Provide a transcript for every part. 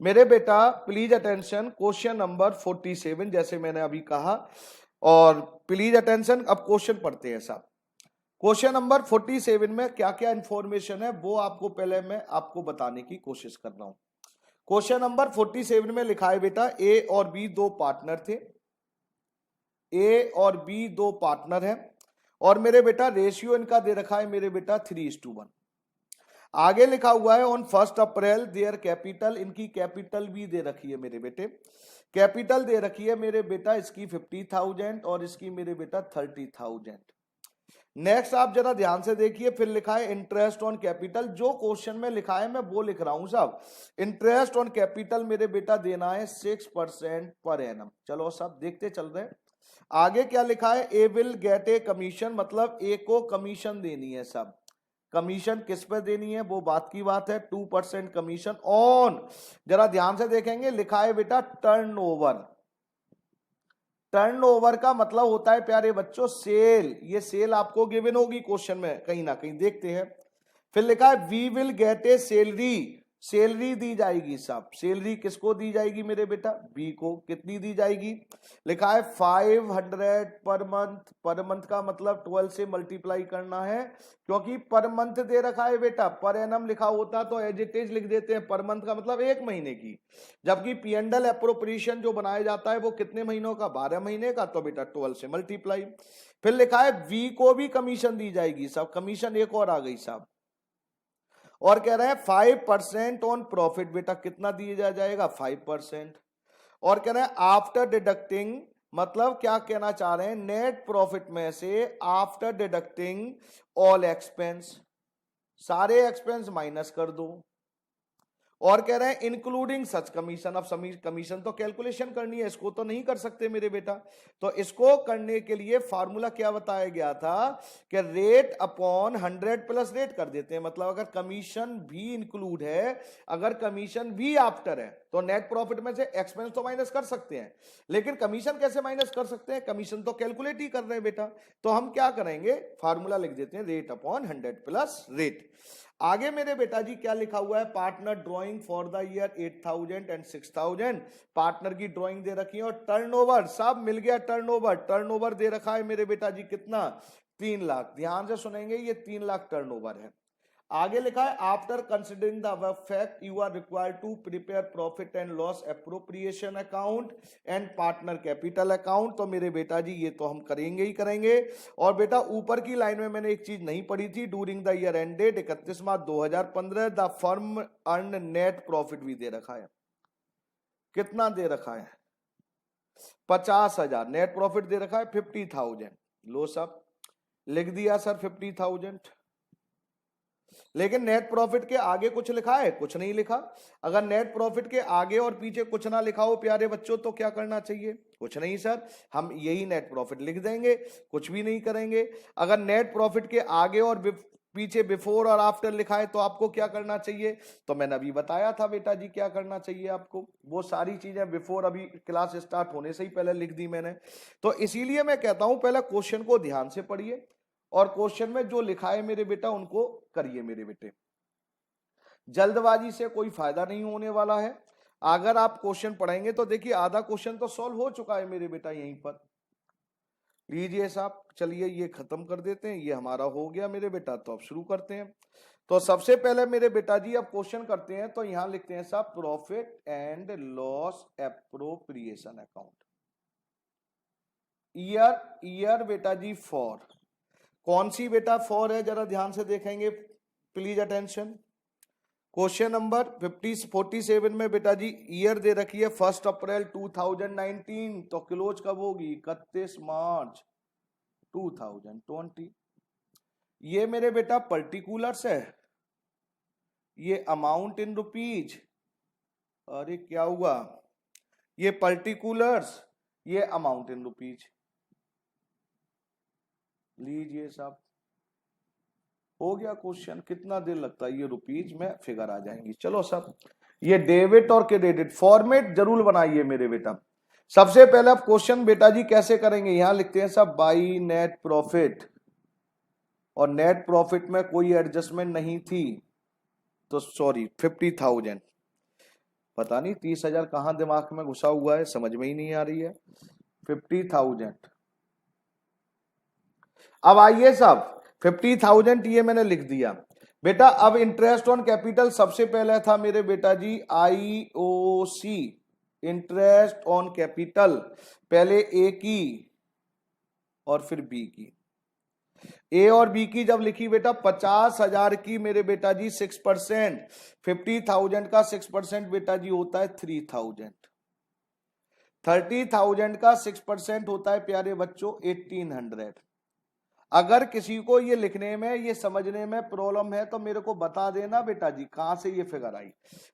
मेरे बेटा please attention, question number 47 जैसे मैंने अभी कहा, और प्लीज अटेंशन। अब क्वेश्चन पढ़ते हैं साहब। क्वेश्चन नंबर 47 में क्या क्या इंफॉर्मेशन है वो आपको पहले मैं आपको बताने की कोशिश कर रहा हूं। क्वेश्चन नंबर 47 में लिखा है बेटा, ए और बी दो पार्टनर थे। ए और बी दो पार्टनर है और मेरे बेटा रेशियो इनका दे रखा है मेरे बेटा 3:1। आगे लिखा हुआ है ऑन 1 अप्रैल देयर कैपिटल, इनकी कैपिटल भी दे रखी है मेरे बेटे। कैपिटल दे रखी है मेरे बेटा इसकी 50,000 और इसकी मेरे बेटा 30,000। नेक्स्ट आप जरा ध्यान से देखिए, फिर लिखा है इंटरेस्ट ऑन कैपिटल। जो क्वेश्चन में लिखा है मैं वो लिख रहा हूं साहब। इंटरेस्ट ऑन कैपिटल मेरे बेटा देना है 6% पर एनम। चलो साहब देखते चल रहे हैं आगे क्या लिखा है। ए विल गेट ए कमीशन, मतलब ए को कमीशन देनी है साहब। कमीशन किस पे देनी है वो बात की बात है, 2% कमीशन ऑन, जरा ध्यान से देखेंगे लिखा है बेटा टर्नओवर। टर्नओवर का मतलब होता है प्यारे बच्चों सेल। ये सेल आपको गिवन होगी क्वेश्चन में कहीं ना कहीं, देखते हैं। फिर लिखा है we will get a salary, salary दी जाएगी साहब। सैलरी किसको दी जाएगी मेरे बेटा, बी को। कितनी दी जाएगी, लिखा है 500 पर मंथ। पर मंथ का मतलब 12 से मल्टीप्लाई करना है, क्योंकि पर मंथ दे रखा है बेटा। पर एनम लिखा होता तो एज इट इज लिख देते हैं। पर मंथ का मतलब 1 महीने की, जबकि पीएनडल एप्रोप्रिएशन जो बनाया जाता है वो कितने महीनों का, 12 महीने का, तो बेटा 12 से मल्टीप्लाई। फिर लिखा है वी को भी कमीशन दी जाएगी साहब। कमीशन एक और आ गई साहब, और कह रहे हैं 5% ऑन प्रॉफिट। बेटा कितना दिया जाएगा, 5%। और कह रहे हैं आफ्टर डिडक्टिंग, मतलब क्या कहना चाह रहे हैं, नेट प्रॉफिट में से आफ्टर डिडक्टिंग ऑल एक्सपेंस, सारे एक्सपेंस माइनस कर दो। और कह रहे हैं इंक्लूडिंग सच कमीशन। अब कमीशन तो कैलकुलेशन करनी है, इसको तो नहीं कर सकते मेरे बेटा। तो इसको करने के लिए फार्मूला क्या बताया गया था कि रेट अपॉन 100 प्लस रेट कर देते हैं। मतलब अगर कमीशन भी इंक्लूड है, अगर कमीशन भी आफ्टर है, तो नेट प्रॉफिट में से एक्सपेंस तो माइनस कर सकते हैं, लेकिन कमीशन कैसे माइनस कर सकते हैं, कमीशन तो कैलकुलेट ही कर रहे हैं बेटा। तो हम क्या करेंगे, फार्मूला लिख देते हैं रेट अपॉन 100 प्लस रेट। आगे मेरे बेटा जी क्या लिखा हुआ है, partner drawing for the year 8,000 and 6,000। Partner की ड्राइंग दे रखी है और टर्नओवर सब मिल गया। टर्नओवर, टर्नओवर दे रखा है मेरे बेटा जी कितना, 3 लाख। ध्यान से सुनेंगे, ये 3 लाख टर्नओवर है। आगे लिखा है after considering the above fact you are required to prepare profit and loss appropriation account and partner capital account. तो मेरे बेटा जी ये तो हम करेंगे ही करेंगे। और बेटा ऊपर की लाइन में मैंने एक चीज नहीं पढ़ी थी, during the year ended 31 March 2015 the firm earn net profit भी दे रखा है। कितना दे रखा है, 50,000। नेट प्रॉफिट दे रखा है 50,000। लो सब लिख दिया सर 50,000, लेकिन नेट प्रॉफिट के आगे कुछ लिखा है, कुछ नहीं लिखा। अगर नेट प्रॉफिट के आगे और पीछे कुछ ना लिखा हो प्यारे बच्चों तो क्या करना चाहिए, कुछ नहीं सर, हम यही नेट प्रॉफिट लिख देंगे, कुछ भी नहीं करेंगे। अगर नेट प्रॉफिट के आगे और पीछे बिफोर और आफ्टर लिखा है तो आपको क्या करना चाहिए, तो मैंने अभी बताया था बेटा जी क्या करना चाहिए आपको, वो सारी चीजें बिफोर अभी क्लास स्टार्ट होने से ही पहले लिख दी मैंने। तो इसीलिए मैं कहता हूं पहले क्वेश्चन को ध्यान से पढ़िए और क्वेश्चन में जो लिखा है मेरे बेटा उनको करिए मेरे बेटे। जल्दबाजी से कोई फायदा नहीं होने वाला है। अगर आप क्वेश्चन पढ़ेंगे तो देखिए आधा क्वेश्चन तो सॉल्व हो चुका है मेरे बेटा यहीं पर। लीजिए साहब, चलिए ये खत्म कर देते हैं, ये हमारा हो गया मेरे बेटा। तो अब शुरू करते हैं। तो सबसे पहले मेरे बेटा जी अब क्वेश्चन करते हैं, तो यहां लिखते हैं साहब profit and loss appropriation account. Year, year बेटा जी फॉर, कौन सी बेटा फॉर है, जरा ध्यान से देखेंगे प्लीज अटेंशन। क्वेश्चन नंबर 47 में बेटा जी ईयर दे रखी है 1 अप्रैल 2019, तो क्लोज कब होगी, 31 मार्च 2020। ये मेरे बेटा पर्टिकुलर्स है, ये अमाउंट इन रुपीज, अरे क्या हुआ, ये पर्टिकुलर्स, ये अमाउंट इन रुपीज। लीजिए साहब हो गया क्वेश्चन, कितना देर लगता है, ये रुपीज में फिगर आ जाएंगी। चलो साहब ये डेबिट और क्रेडिट फॉर्मेट जरूर बनाइए मेरे बेटा। सबसे पहले आप क्वेश्चन बेटा जी कैसे करेंगे, यहां लिखते हैं साहब बाई नेट प्रॉफिट, और नेट प्रॉफिट में कोई एडजस्टमेंट नहीं थी तो सॉरी 50,000। पता नहीं 30,000 कहाँ दिमाग में घुसा हुआ है, समझ में ही नहीं आ रही है। 50,000। अब आइए साहब 50,000 ये मैंने लिख दिया बेटा। अब इंटरेस्ट ऑन कैपिटल सबसे पहले था मेरे बेटा जी IOC, इंटरेस्ट ऑन कैपिटल, पहले ए की और फिर बी की। ए और बी की जब लिखी बेटा 50,000 की मेरे बेटा जी 6%, 50,000 का 6% बेटा जी होता है 3,000, 30,000 का 6% होता है प्यारे बच्चों 1,800। अगर किसी को ये लिखने में, ये समझने में प्रॉब्लम है तो मेरे को बता देना बेटा जी कहां से ये फिगर आई।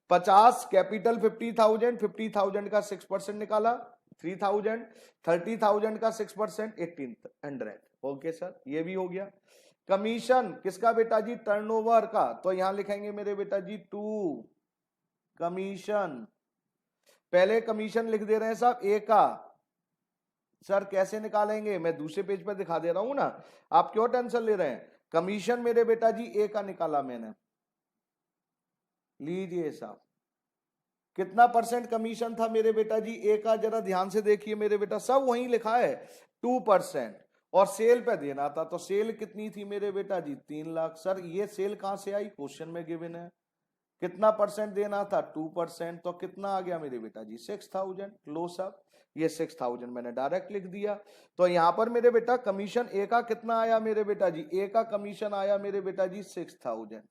50 कैपिटल 50,000, 50,000 का 6% निकाला 3,000, 30,000 का 6% 1,800। ओके सर, ये भी हो गया। कमीशन किसका बेटा जी? टर्नओवर का। तो यहां लिखेंगे मेरे बेटा जी टू कमीशन। पहले कमीशन लिख दे रहे हैं साहब ए का। सर कैसे निकालेंगे? मैं दूसरे पेज पर दिखा दे रहा हूं ना, आप क्यों टेंशन ले रहे हैं? कमीशन मेरे बेटा जी ए का निकाला मैंने, लीजिए साहब कितना परसेंट कमीशन था मेरे बेटा जी ए का, जरा ध्यान से देखिए मेरे बेटा, सब वहीं लिखा है 2%। और सेल पे देना था, तो सेल कितनी थी मेरे बेटा जी? 3 लाख। सर ये सेल कहां से आई? क्वेश्चन में गिवन है। कितना परसेंट देना था? 2%। तो कितना आ गया मेरे बेटा जी? 6,000। लो साहब ये 6,000 मैंने डायरेक्ट लिख दिया। तो यहां पर मेरे बेटा कमीशन ए का कितना आया मेरे बेटा जी? ए का कमीशन आया मेरे बेटा जी 6,000।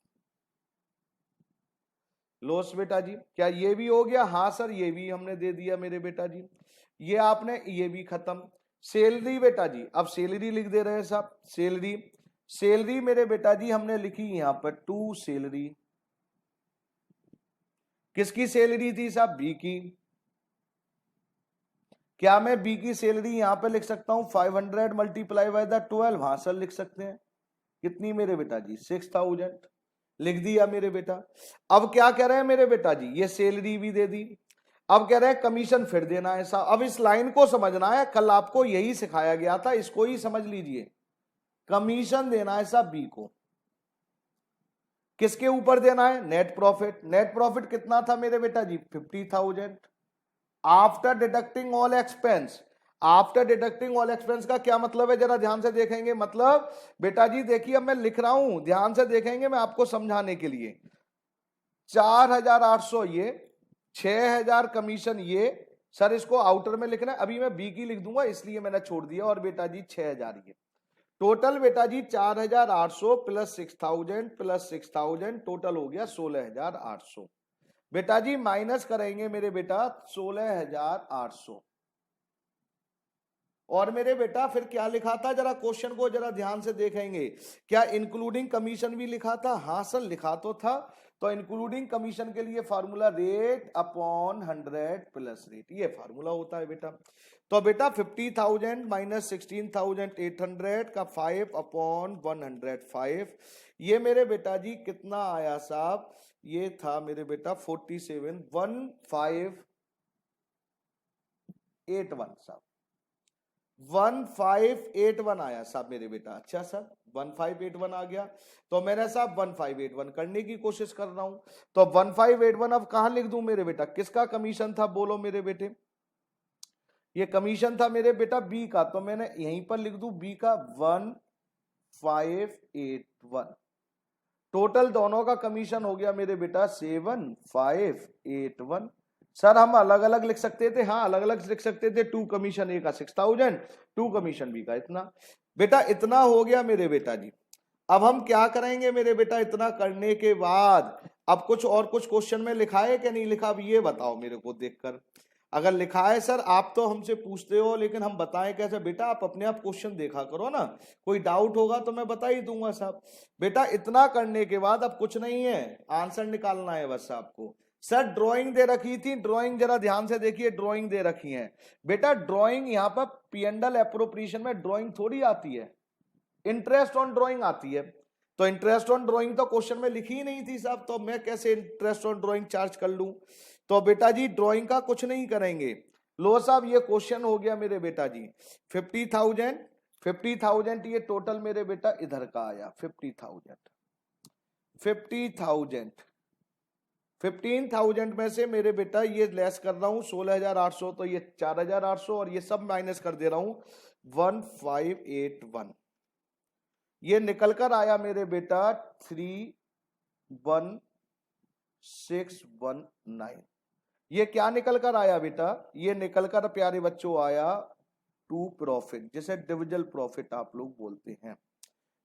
लोस बेटा जी, क्या ये भी हो गया? हाँ सर ये भी हमने दे दिया मेरे बेटा जी। ये आपने, ये भी खत्म। सैलरी बेटा जी, अब सैलरी लिख दे रहे हैं साहब। सैलरी, सैलरी मेरे बेटा जी हमने लिखी यहां पर 2 सैलरी। किसकी सैलरी थी साहब? बी की। क्या मैं बी की सैलरी यहां पे लिख सकता हूं 500 मल्टीप्लाई बाय द 12? हाँ सर लिख सकते हैं। कितनी मेरे बेटा जी? 6,000 लिख दिया मेरे बेटा। अब क्या कह रहे हैं मेरे बेटा जी? ये सैलरी भी दे दी। अब कह रहे हैं कमीशन फिर देना है साहब। अब इस लाइन को समझना है, कल आपको यही सिखाया गया था, इसको ही समझ लीजिए। कमीशन देना है साहब बी को। किसके ऊपर देना है? Net profit. नेट प्रॉफिट कितना था मेरे बेटा जी? 50,000 after deducting all expense. After deducting all expense का क्या मतलब है? जरा ध्यान से देखेंगे। मतलब बेटा जी देखिए, अब मैं लिख रहा हूं, ध्यान से देखेंगे मैं आपको समझाने के लिए। 4,800 ये, 6,000 कमीशन ये। सर इसको आउटर में लिखना है, अभी मैं बी की लिख दूंगा इसलिए मैंने छोड़ दिया। और बेटा जी 6,000 ये टोटल बेटा जी 4,800 प्लस 6,000 प्लस 6,000 टोटल हो गया 16,800। बेटा जी माइनस करेंगे मेरे बेटा 16,800। और मेरे बेटा फिर क्या लिखा था? जरा क्वेश्चन को जरा ध्यान से देखेंगे। क्या इंक्लूडिंग कमीशन भी लिखा था? हाँ सर लिखा तो था। तो इंक्लूडिंग कमीशन के लिए formula rate upon 100 plus rate, ये फार्मूला होता है बेटा। तो बेटा 50,000 माइनस 16,800 का 5 अपॉन 105, ये मेरे बेटा जी कितना आया साहब? ये था मेरे बेटा 47,1581 साहब, 1581 आया साहब मेरे बेटा। अच्छा सर 1581 आ गया, तो मैंने साहब 1581 करने की कोशिश कर रहा हूं। तो 1581 अब कहां लिख दूं मेरे बेटा? किसका कमीशन था बोलो मेरे बेटे? ये कमीशन था मेरे बेटा बी का, तो मैंने यहीं पर लिख दूं बी का 1581। टोटल दोनों का कमीशन हो गया मेरे बेटा 7,581। सर हम अलग अलग लिख सकते थे? हाँ अलग अलग लिख सकते थे। 2 कमीशन ए का 6,000, 2 कमीशन बी का इतना। बेटा इतना हो गया मेरे बेटा जी। अब हम क्या करेंगे मेरे बेटा? इतना करने के बाद अब कुछ और कुछ क्वेश्चन में लिखा है कि नहीं लिखा? अब ये बताओ मेरे को देखकर। अगर लिखा है सर आप तो हमसे पूछते हो, लेकिन हम बताएं कैसे? बेटा आप अपने आप क्वेश्चन देखा करो ना, कोई डाउट होगा तो मैं बता ही दूंगा साहब। बेटा इतना करने के बाद अब कुछ नहीं है, आंसर निकालना है बस आपको। सर ड्राइंग दे रखी थी, ड्राइंग जरा ध्यान से देखिए, ड्राइंग दे रखी है बेटा। ड्राइंग यहाँ पर P&L एप्रोप्रिएशन में ड्राइंग थोड़ी आती है, इंटरेस्ट ऑन ड्राइंग आती है। तो इंटरेस्ट ऑन ड्राइंग तो क्वेश्चन में लिखी ही नहीं थी साहब, तो मैं कैसे इंटरेस्ट ऑन ड्राइंग चार्ज कर लूं? तो बेटा जी ड्राइंग का कुछ नहीं करेंगे। लो साहब ये क्वेश्चन हो गया मेरे बेटा जी 50,000, 50,000 ये टोटल मेरे बेटा इधर का आया 50,000, 50,000 15,000 में से मेरे बेटा ये लेस कर रहा हूं 16,800, तो ये 4,800 और ये सब माइनस कर दे रहा हूं 1581। ये निकल कर आया मेरे बेटा 31619। ये क्या निकल कर आया बेटा? ये निकल कर प्यारे बच्चों आया टू प्रॉफिट, जिसे डिविजल प्रॉफिट आप लोग बोलते हैं।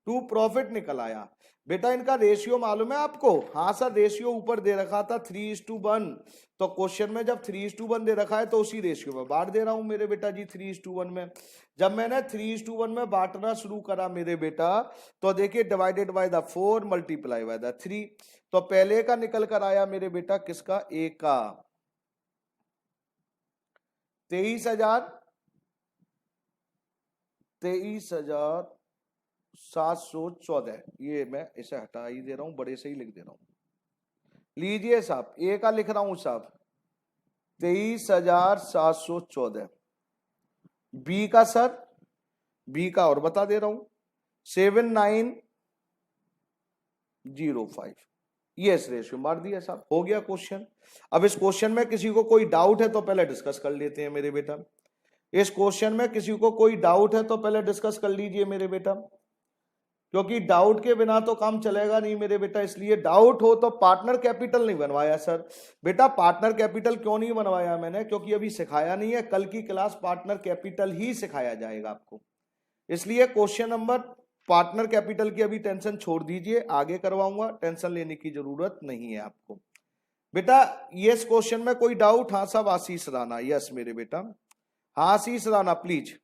टू प्रॉफिट निकल आया बेटा। इनका रेशियो मालूम है आपको? हाँ सर, रेशियो ऊपर दे रखा था 3:1, तो क्वेश्चन में जब 3:1 दे रखा है तो उसी रेशियो में बांट दे रहा हूं मेरे बेटा जी 3:1 में। जब मैंने 3:1 में बांटना शुरू करा मेरे बेटा, तो देखिए divided by the 4 multiply by the 3, तो पहले का निकल कर आया मेरे बेटा किसका? ए का 23,714। ये मैं इसे हटा ही दे रहा हूं, बड़े से ही लिख दे रहा हूं। लीजिए साहब, ए का लिख रहा हूं साहब 23,714। बी का सर, बी का और बता दे रहा हूं 7905। ये इस रेशियो मार दिया साहब, हो गया क्वेश्चन। अब इस क्वेश्चन में किसी को कोई डाउट है तो पहले डिस्कस कर लेते हैं मेरे बेटा। इस क्वेश्चन में किसी को कोई डाउट है तो पहले डिस्कस कर लीजिए मेरे बेटा, क्योंकि डाउट के बिना तो काम चलेगा नहीं मेरे बेटा। इसलिए डाउट हो तो पार्टनर कैपिटल नहीं बनवाया सर। बेटा पार्टनर कैपिटल क्यों नहीं बनवाया मैंने? क्योंकि अभी सिखाया नहीं है, कल की क्लास पार्टनर कैपिटल ही सिखाया जाएगा आपको। इसलिए क्वेश्चन नंबर पार्टनर कैपिटल की अभी टेंशन छोड़ दीजिए, आगे करवाऊंगा, टेंशन लेने की जरूरत नहीं है आपको बेटा। ये इस क्वेश्चन में कोई डाउट? हाँ साहब, आशीष राणा, यस मेरे बेटा, हाँ आशीष राणा प्लीज।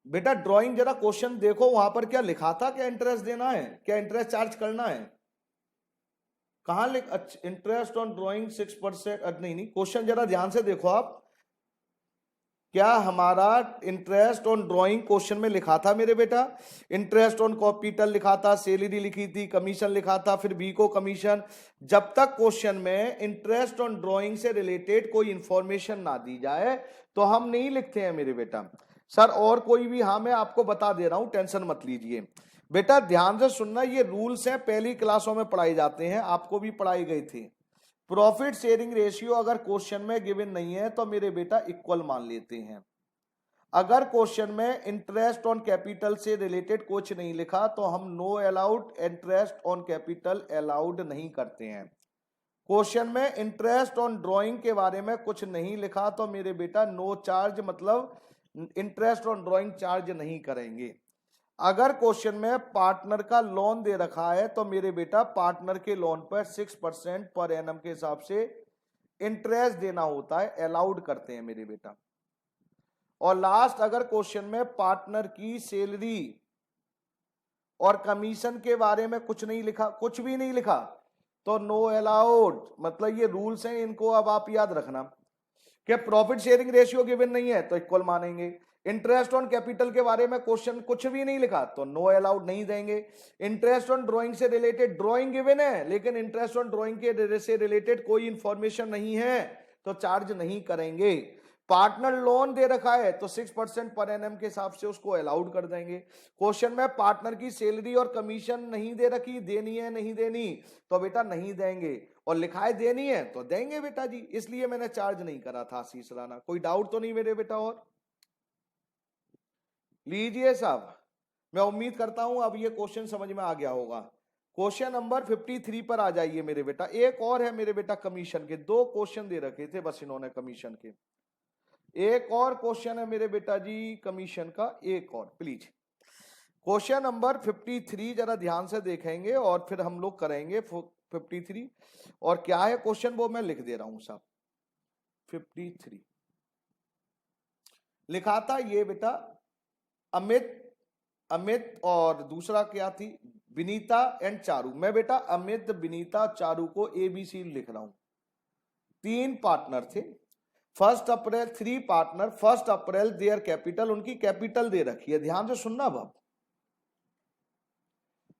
बेटा ड्राइंग जरा क्वेश्चन देखो, वहां पर क्या लिखा था? क्या इंटरेस्ट देना है? क्या इंटरेस्ट चार्ज करना है? कहां लिख? अच्छा, इंटरेस्ट ऑन ड्राइंग 6%। नहीं, क्वेश्चन जरा ध्यान से देखो आप। क्या हमारा इंटरेस्ट ऑन ड्राइंग क्वेश्चन में लिखा था मेरे बेटा? इंटरेस्ट ऑन कैपिटल लिखा था, सैलरी लिखी थी, कमीशन लिखा था, फिर बी को कमीशन। जब तक क्वेश्चन में इंटरेस्ट ऑन ड्राइंग से रिलेटेड कोई इंफॉर्मेशन ना दी जाए तो हम नहीं लिखते हैं मेरे बेटा। सर और कोई भी? हाँ मैं आपको बता दे रहा हूं, टेंशन मत लीजिए बेटा, ध्यान से सुनना। ये रूल्स हैं, पहली क्लासों में पढ़ाए जाते हैं, आपको भी पढ़ाई गई थी। प्रॉफिट शेयरिंग रेशियो अगर क्वेश्चन में गिवन नहीं है तो मेरे बेटा इक्वल मान लेते हैं। अगर क्वेश्चन में इंटरेस्ट ऑन कैपिटल से रिलेटेड कुछ नहीं लिखा तो हम no allowed interest on capital allowed नहीं करते हैं। क्वेश्चन में इंटरेस्ट ऑन ड्राइंग के बारे में कुछ नहीं लिखा तो मेरे बेटा नो चार्ज, मतलब इंटरेस्ट ऑन ड्राइंग चार्ज नहीं करेंगे। अगर क्वेश्चन में पार्टनर का लोन दे रखा है तो मेरे बेटा पार्टनर के लोन पर 6% पर एनम के हिसाब से इंटरेस्ट देना होता है, अलाउड करते हैं मेरे बेटा। और लास्ट, अगर क्वेश्चन में पार्टनर की सैलरी और कमीशन के बारे में कुछ नहीं लिखा, कुछ भी नहीं लिखा, तो नो अलाउड। मतलब ये रूल्स हैं, इनको अब आप याद रखना कि प्रॉफिट शेयरिंग रेशियो गिवन नहीं है तो इक्वल मानेंगे। इंटरेस्ट ऑन कैपिटल के बारे में क्वेश्चन कुछ भी नहीं लिखा तो नो अलाउड नहीं देंगे। इंटरेस्ट ऑन ड्राइंग से रिलेटेड ड्राइंग गिवन है लेकिन इंटरेस्ट ऑन ड्राइंग के से रिलेटेड कोई इंफॉर्मेशन नहीं है तो चार्ज नहीं करेंगे। पार्टनर लोन दे रखा है तो 6% पर एनम के हिसाब से उसको अलाउड कर देंगे। क्वेश्चन में पार्टनर की सैलरी और कमीशन नहीं दे रखी, देनी है नहीं देनी, तो बेटा नहीं देंगे, और लिखाए देनी है तो देंगे बेटा जी। इसलिए मैंने चार्ज नहीं करा था आशीष राणा। कोई डाउट तो नहीं मेरे बेटा? और लीजिए साहब, मैं उम्मीद करता हूं अब ये क्वेश्चन समझ में आ गया होगा। क्वेश्चन नंबर 53 पर आ जाइए मेरे बेटा। एक और है मेरे बेटा कमीशन के, 2 क्वेश्चन दे रखे थे बस इन्होंने कमीशन के। एक और क्वेश्चन है मेरे बेटा जी कमीशन का, एक और प्लीज। क्वेश्चन नंबर 53 जरा ध्यान से देखेंगे और फिर हम लोग करेंगे 53। और क्या है क्वेश्चन वो मैं लिख दे रहा हूं साहब। 53 लिखा था ये बेटा अमित और दूसरा क्या थी, विनीता एंड चारू। मैं बेटा अमित, विनीता, चारू को ABC लिख रहा हूं। 3 पार्टनर थे। 1 अप्रैल 3 पार्टनर, 1 अप्रैल देयर कैपिटल, उनकी कैपिटल दे रखी है, ध्यान से सुनना बाप।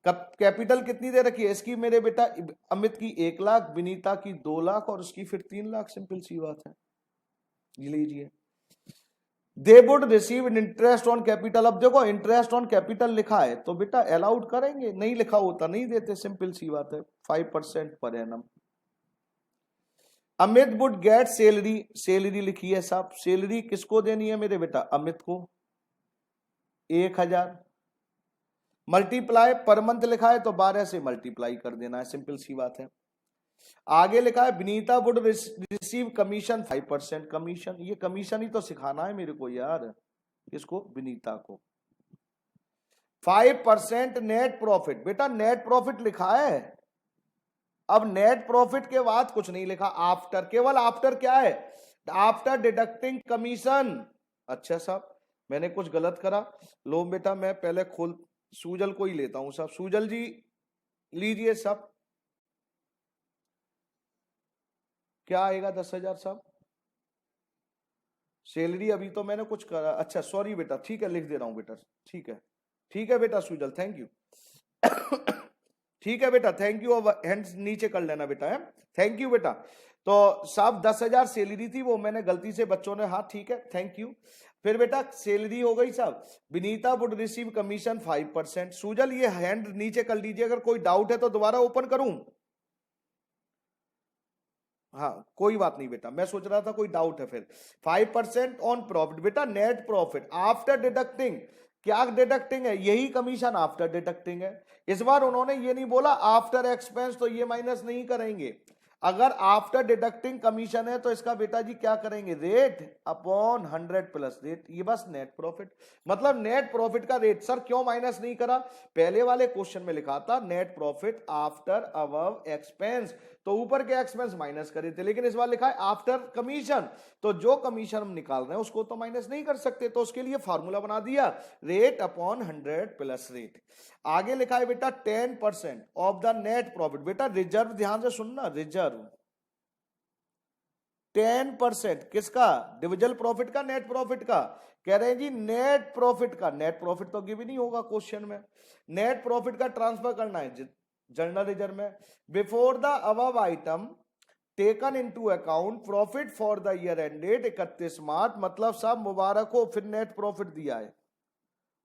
कैपिटल कितनी दे रखी है इसकी मेरे बेटा? अमित की 1 लाख, विनीता की 2 लाख और उसकी फिर 3 लाख। सिंपल सी बात है, लीजिए। They would receive interest on capital. अब देखो इंटरेस्ट ऑन कैपिटल लिखा है तो बेटा अलाउड करेंगे, नहीं लिखा होता नहीं देते, सिंपल सी बात है। 5% per annum. Amit would get salary, salary लिखी है साहब, सैलरी किसको देनी है मेरे बेटा, अमित को 1000। मल्टीप्लाई पर मंथ लिखा है तो 12 से मल्टीप्लाई कर देना है, सिंपल सी बात है। आगे लिखा है Vinita would receive commission 5%, commission, ये कमीशन ही तो सिखाना है मेरे को यार, किसको, विनीता को। 5% नेट प्रॉफिट, बेटा नेट प्रॉफिट लिखा है, अब नेट प्रॉफिट के बाद कुछ नहीं लिखा, आफ्टर, केवल आफ्टर क्या है, आफ्टर डिडक्टिंग कमीशन। अच्छा साहब मैंने कुछ गलत करा, लो बेटा मैं पहले खोल सूजल को ही लेता हूं साहब, सूजल जी लीजिए साहब, क्या आएगा 10,000 साहब, सैलरी अभी तो मैंने कुछ करा, अच्छा सॉरी बेटा, ठीक है लिख दे रहा हूं बेटा, ठीक है बेटा सूजल, थैंक यू। ठीक है बेटा थैंक यू, अब हैंड्स नीचे कर लेना बेटा, है थैंक यू बेटा। तो साहब 10,000 सैलरी थी, वो मैंने गलती से बच्चों ने, हाँ ठीक है थैंक यू। फिर बेटा सैलरी हो गई साहब, Vinita would receive commission 5%। Sujal ये हैंड नीचे कर लीजिए, अगर कोई डाउट है तो दोबारा ओपन करूं, हाँ कोई बात नहीं बेटा, मैं सोच रहा था कोई डाउट है फिर। 5% ऑन प्रॉफिट, बेटा नेट प्रॉफिट आफ्टर डिडक्टिंग, क्या डिडक्टिंग है, यही कमीशन आफ्टर डिडक्टिंग है। इस बार उन्होंने ये नहीं बोला आफ्टर एक्सपेंस, तो ये माइनस नहीं करेंगे। अगर आफ्टर डिडक्टिंग कमीशन है तो इसका बेटा जी क्या करेंगे, रेट अपॉन 100 प्लस रेट, ये बस नेट प्रॉफिट, मतलब नेट प्रॉफिट का रेट। सर क्यों माइनस नहीं करा, पहले वाले क्वेश्चन में लिखा था net profit after above expense, तो ऊपर के एक्सपेंस माइनस करे थे, लेकिन इस बार लिखा है आफ्टर कमीशन, तो जो कमीशन हम निकाल रहे हैं उसको तो माइनस नहीं कर सकते, तो उसके लिए फार्मूला बना दिया, रेट अपॉन 100 प्लस रेट। आगे लिखा है बेटा 10% ऑफ द नेट प्रॉफिट, बेटा रिजर्व ध्यान से सुनना, रिजर्व 10% किसका, डिविजल प्रॉफिट का, नेट प्रॉफिट का, कह रहे हैं जी नेट प्रॉफिट का, नेट प्रॉफिट तो गिवन नहीं होगा क्वेश्चन में, नेट प्रॉफिट का ट्रांसफर करना है जनरल रिजर्व में। Before the above item taken into account profit for the year ended 31 मार्च, मतलब साहब मुबारक हो, फिर नेट प्रॉफिट दिया है,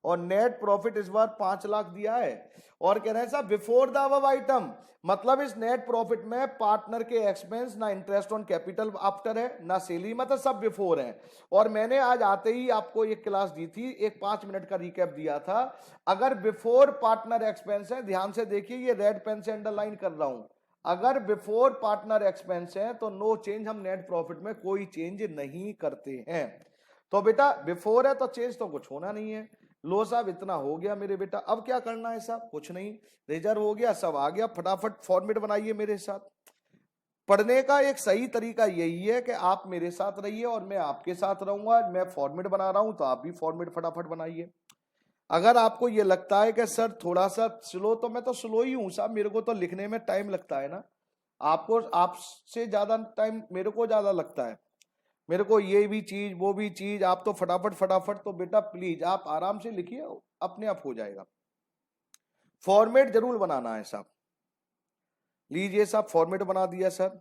और नेट प्रॉफिट इस बार 5 लाख दिया है, और कह रहे हैं साहब बिफोर द अबव आइटम, मतलब इस नेट प्रॉफिट में पार्टनर के एक्सपेंस, ना इंटरेस्ट ऑन कैपिटल आफ्टर है, ना सैलरी, मतलब सब बिफोर है। और मैंने आज आते ही आपको एक क्लास दी थी, एक 5 मिनट का रिकैप दिया था, अगर बिफोर पार्टनर एक्सपेंस है, ध्यान से देखिए ये रेड पेन से अंडरलाइन कर रहा हूं, अगर बिफोर पार्टनर एक्सपेंस है तो नो चेंज, हम नेट प्रॉफिट में कोई चेंज नहीं करते हैं। तो बेटा बिफोर है तो चेंज तो कुछ होना नहीं है। लो साहब इतना हो गया मेरे बेटा, अब क्या करना है साहब, कुछ नहीं, रिजर्व हो गया, सब आ गया, फटाफट फॉर्मेट बनाइए मेरे साथ। पढ़ने का एक सही तरीका यही है कि आप मेरे साथ रहिए और मैं आपके साथ रहूंगा, मैं फॉर्मेट बना रहा हूं तो आप भी फॉर्मेट फटाफट बनाइए। अगर आपको ये लगता है कि सर थोड़ा सा स्लो, तो मैं तो स्लो ही हूं साहब, मेरे को तो लिखने में टाइम लगता है ना, आपको आपसे ज्यादा टाइम मेरे को ज्यादा लगता है, मेरे को ये भी चीज वो भी चीज, आप तो फटाफट फटाफट, तो बेटा प्लीज आप आराम से लिखिए, अपने आप हो जाएगा। फॉर्मेट जरूर बनाना है साहब, लीजिए साहब फॉर्मेट बना दिया सर।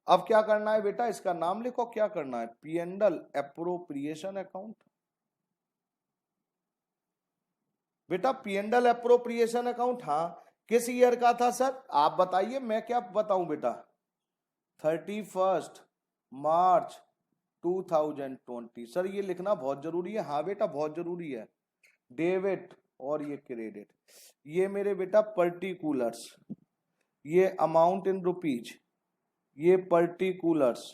अब क्या करना है बेटा, इसका नाम लिखो, क्या करना है, पी&एल एप्रोप्रिएशन अकाउंट। बेटा पी&एल एप्रोप्रिएशन अकाउंट, हाँ किस ईयर का था सर, आप बताइए, मैं क्या बताऊं बेटा, 31 मार्च 2020। सर ये लिखना बहुत जरूरी है, हाँ बेटा बहुत जरूरी है, डेबिट और ये क्रेडिट, ये मेरे बेटा पर्टिकुलर्स, ये अमाउंट इन रुपीज, ये पर्टिकुलर्स,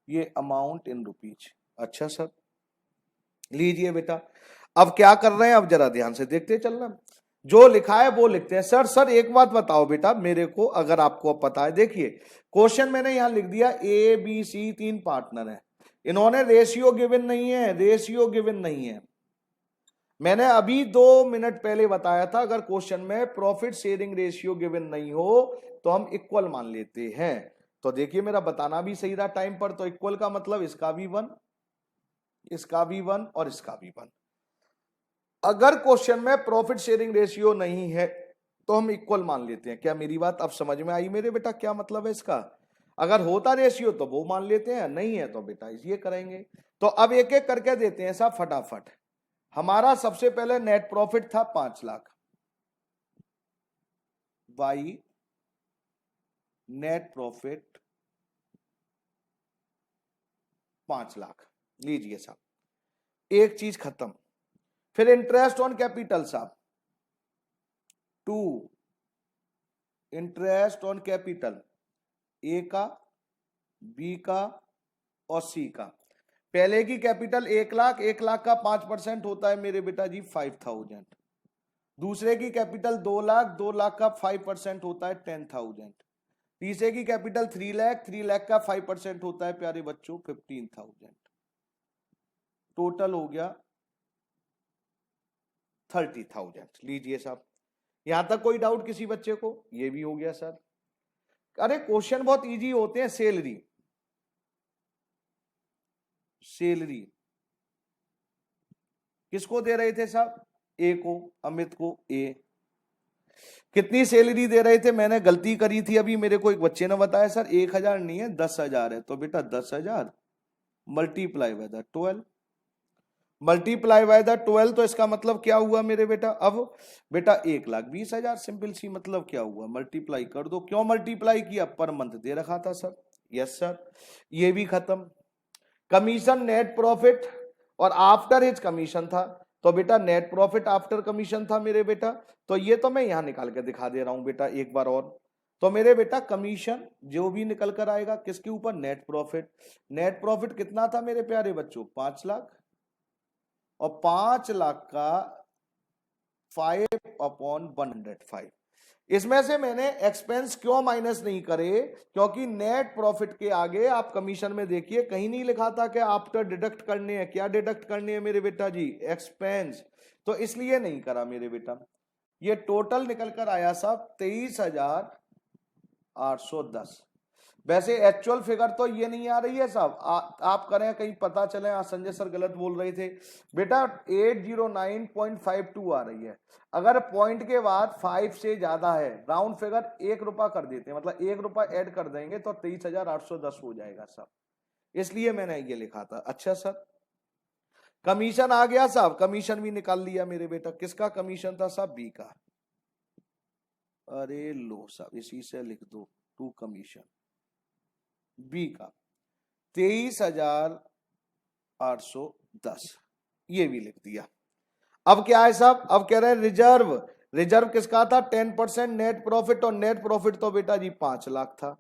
ये अमाउंट इन रुपीज। अच्छा सर लीजिए बेटा, अब क्या कर रहे हैं, अब जरा ध्यान से देखते चलना, जो लिखा है वो लिखते हैं। सर एक बात बताओ बेटा मेरे को, अगर आपको पता है, देखिए क्वेश्चन मैंने यहां लिख दिया ABC 3 पार्टनर है, इन्होंने रेशियो गिवन नहीं है, रेशियो गिवन नहीं है, मैंने अभी 2 मिनट पहले बताया था, अगर क्वेश्चन में प्रॉफिट शेयरिंग रेशियो गिवन नहीं हो तो हम इक्वल मान लेते हैं। तो देखिए मेरा बताना भी सही रहा टाइम पर, तो इक्वल का मतलब इसका भी 1, इसका भी 1 और इसका भी 1। अगर क्वेश्चन में प्रॉफिट शेयरिंग रेशियो नहीं है तो हम इक्वल मान लेते हैं। क्या मेरी बात अब समझ में आई मेरे बेटा, क्या मतलब है इसका। अगर होता रेशियो तो वो मान लेते हैं, नहीं है तो बेटा ये करेंगे। तो अब एक एक करके देते हैं साहब फटाफट। हमारा सबसे पहले नेट प्रॉफिट था 5 lakh, by net profit 5 lakh. लीजिए साहब, एक चीज खत्म। फिर इंटरेस्ट ऑन कैपिटल साहब 2, इंटरेस्ट ऑन कैपिटल ए का, बी का और सी का। पहले की कैपिटल 1 लाख, 1 लाख का 5% होता है मेरे बेटा जी 5000। दूसरे की कैपिटल 2 लाख, 2 लाख का 5% होता है 10,000। तीसरे की कैपिटल 3 लाख, 3 लाख का 5% होता है प्यारे बच्चों 15,000। टोटल हो गया 30,000। लीजिए साहब, यहां तक कोई डाउट किसी बच्चे को? ये भी हो गया सर। अरे क्वेश्चन बहुत इजी होते हैं। सैलरी, सैलरी किसको दे रहे थे साहब? ए को, अमित को ए। कितनी सैलरी दे रहे थे? मैंने गलती करी थी अभी, मेरे को एक बच्चे ने बताया सर 1000 नहीं है 10,000 है। तो बेटा 10,000 multiply by the 12, multiply by the 12। तो इसका मतलब क्या हुआ मेरे बेटा? अब बेटा 1,20,000। सिंपल सी मतलब क्या हुआ? मल्टीप्लाई कर दो। क्यों मल्टीप्लाई किया? पर मंथ दे रखा था सर। यस सर, ये भी खत्म। कमीशन नेट प्रॉफिट और आफ्टर हिज कमीशन था, तो बेटा नेट प्रॉफिट आफ्टर कमीशन था मेरे बेटा। तो ये तो मैं यहां निकाल के दिखा दे रहा हूं बेटा एक बार और। तो मेरे बेटा कमीशन जो भी निकल कर आएगा किसके ऊपर? Net profit. नेट प्रॉफिट कितना था मेरे प्यारे बच्चों? 5 लाख। और 5 लाख का 5/105। इसमें से मैंने एक्सपेंस क्यों माइनस नहीं करे? क्योंकि नेट प्रॉफिट के आगे आप कमीशन में देखिए कहीं नहीं लिखा था कि आफ्टर डिडक्ट करने हैं। क्या डिडक्ट करने हैं मेरे बेटा जी? एक्सपेंस। तो इसलिए नहीं करा मेरे बेटा। ये टोटल निकल कर आया साहब 23,810। वैसे एक्चुअल फिगर तो ये नहीं आ रही है साहब। आप करें कहीं पता चले संजय सर गलत बोल रहे थे बेटा। 809.52 आ रही है। अगर पॉइंट के बाद 5 से ज्यादा है, राउंड फिगर 1 रुपया कर देते हैं, मतलब 1 रुपया ऐड कर देंगे तो 23,810 हो जाएगा साहब। इसलिए मैंने ये लिखा था। अच्छा सर, कमीशन आ गया साहब, कमीशन भी निकाल लिया मेरे बेटा। किसका कमीशन था साहब? बी का। अरे लो साहब, इसी से लिख दो 2 कमीशन बी का 23,810, ये भी लिख दिया। अब क्या है साहब? अब कह रहे हैं रिजर्व। रिजर्व किसका था? 10% नेट प्रॉफिट। और नेट प्रॉफिट तो बेटा जी 5 लाख था।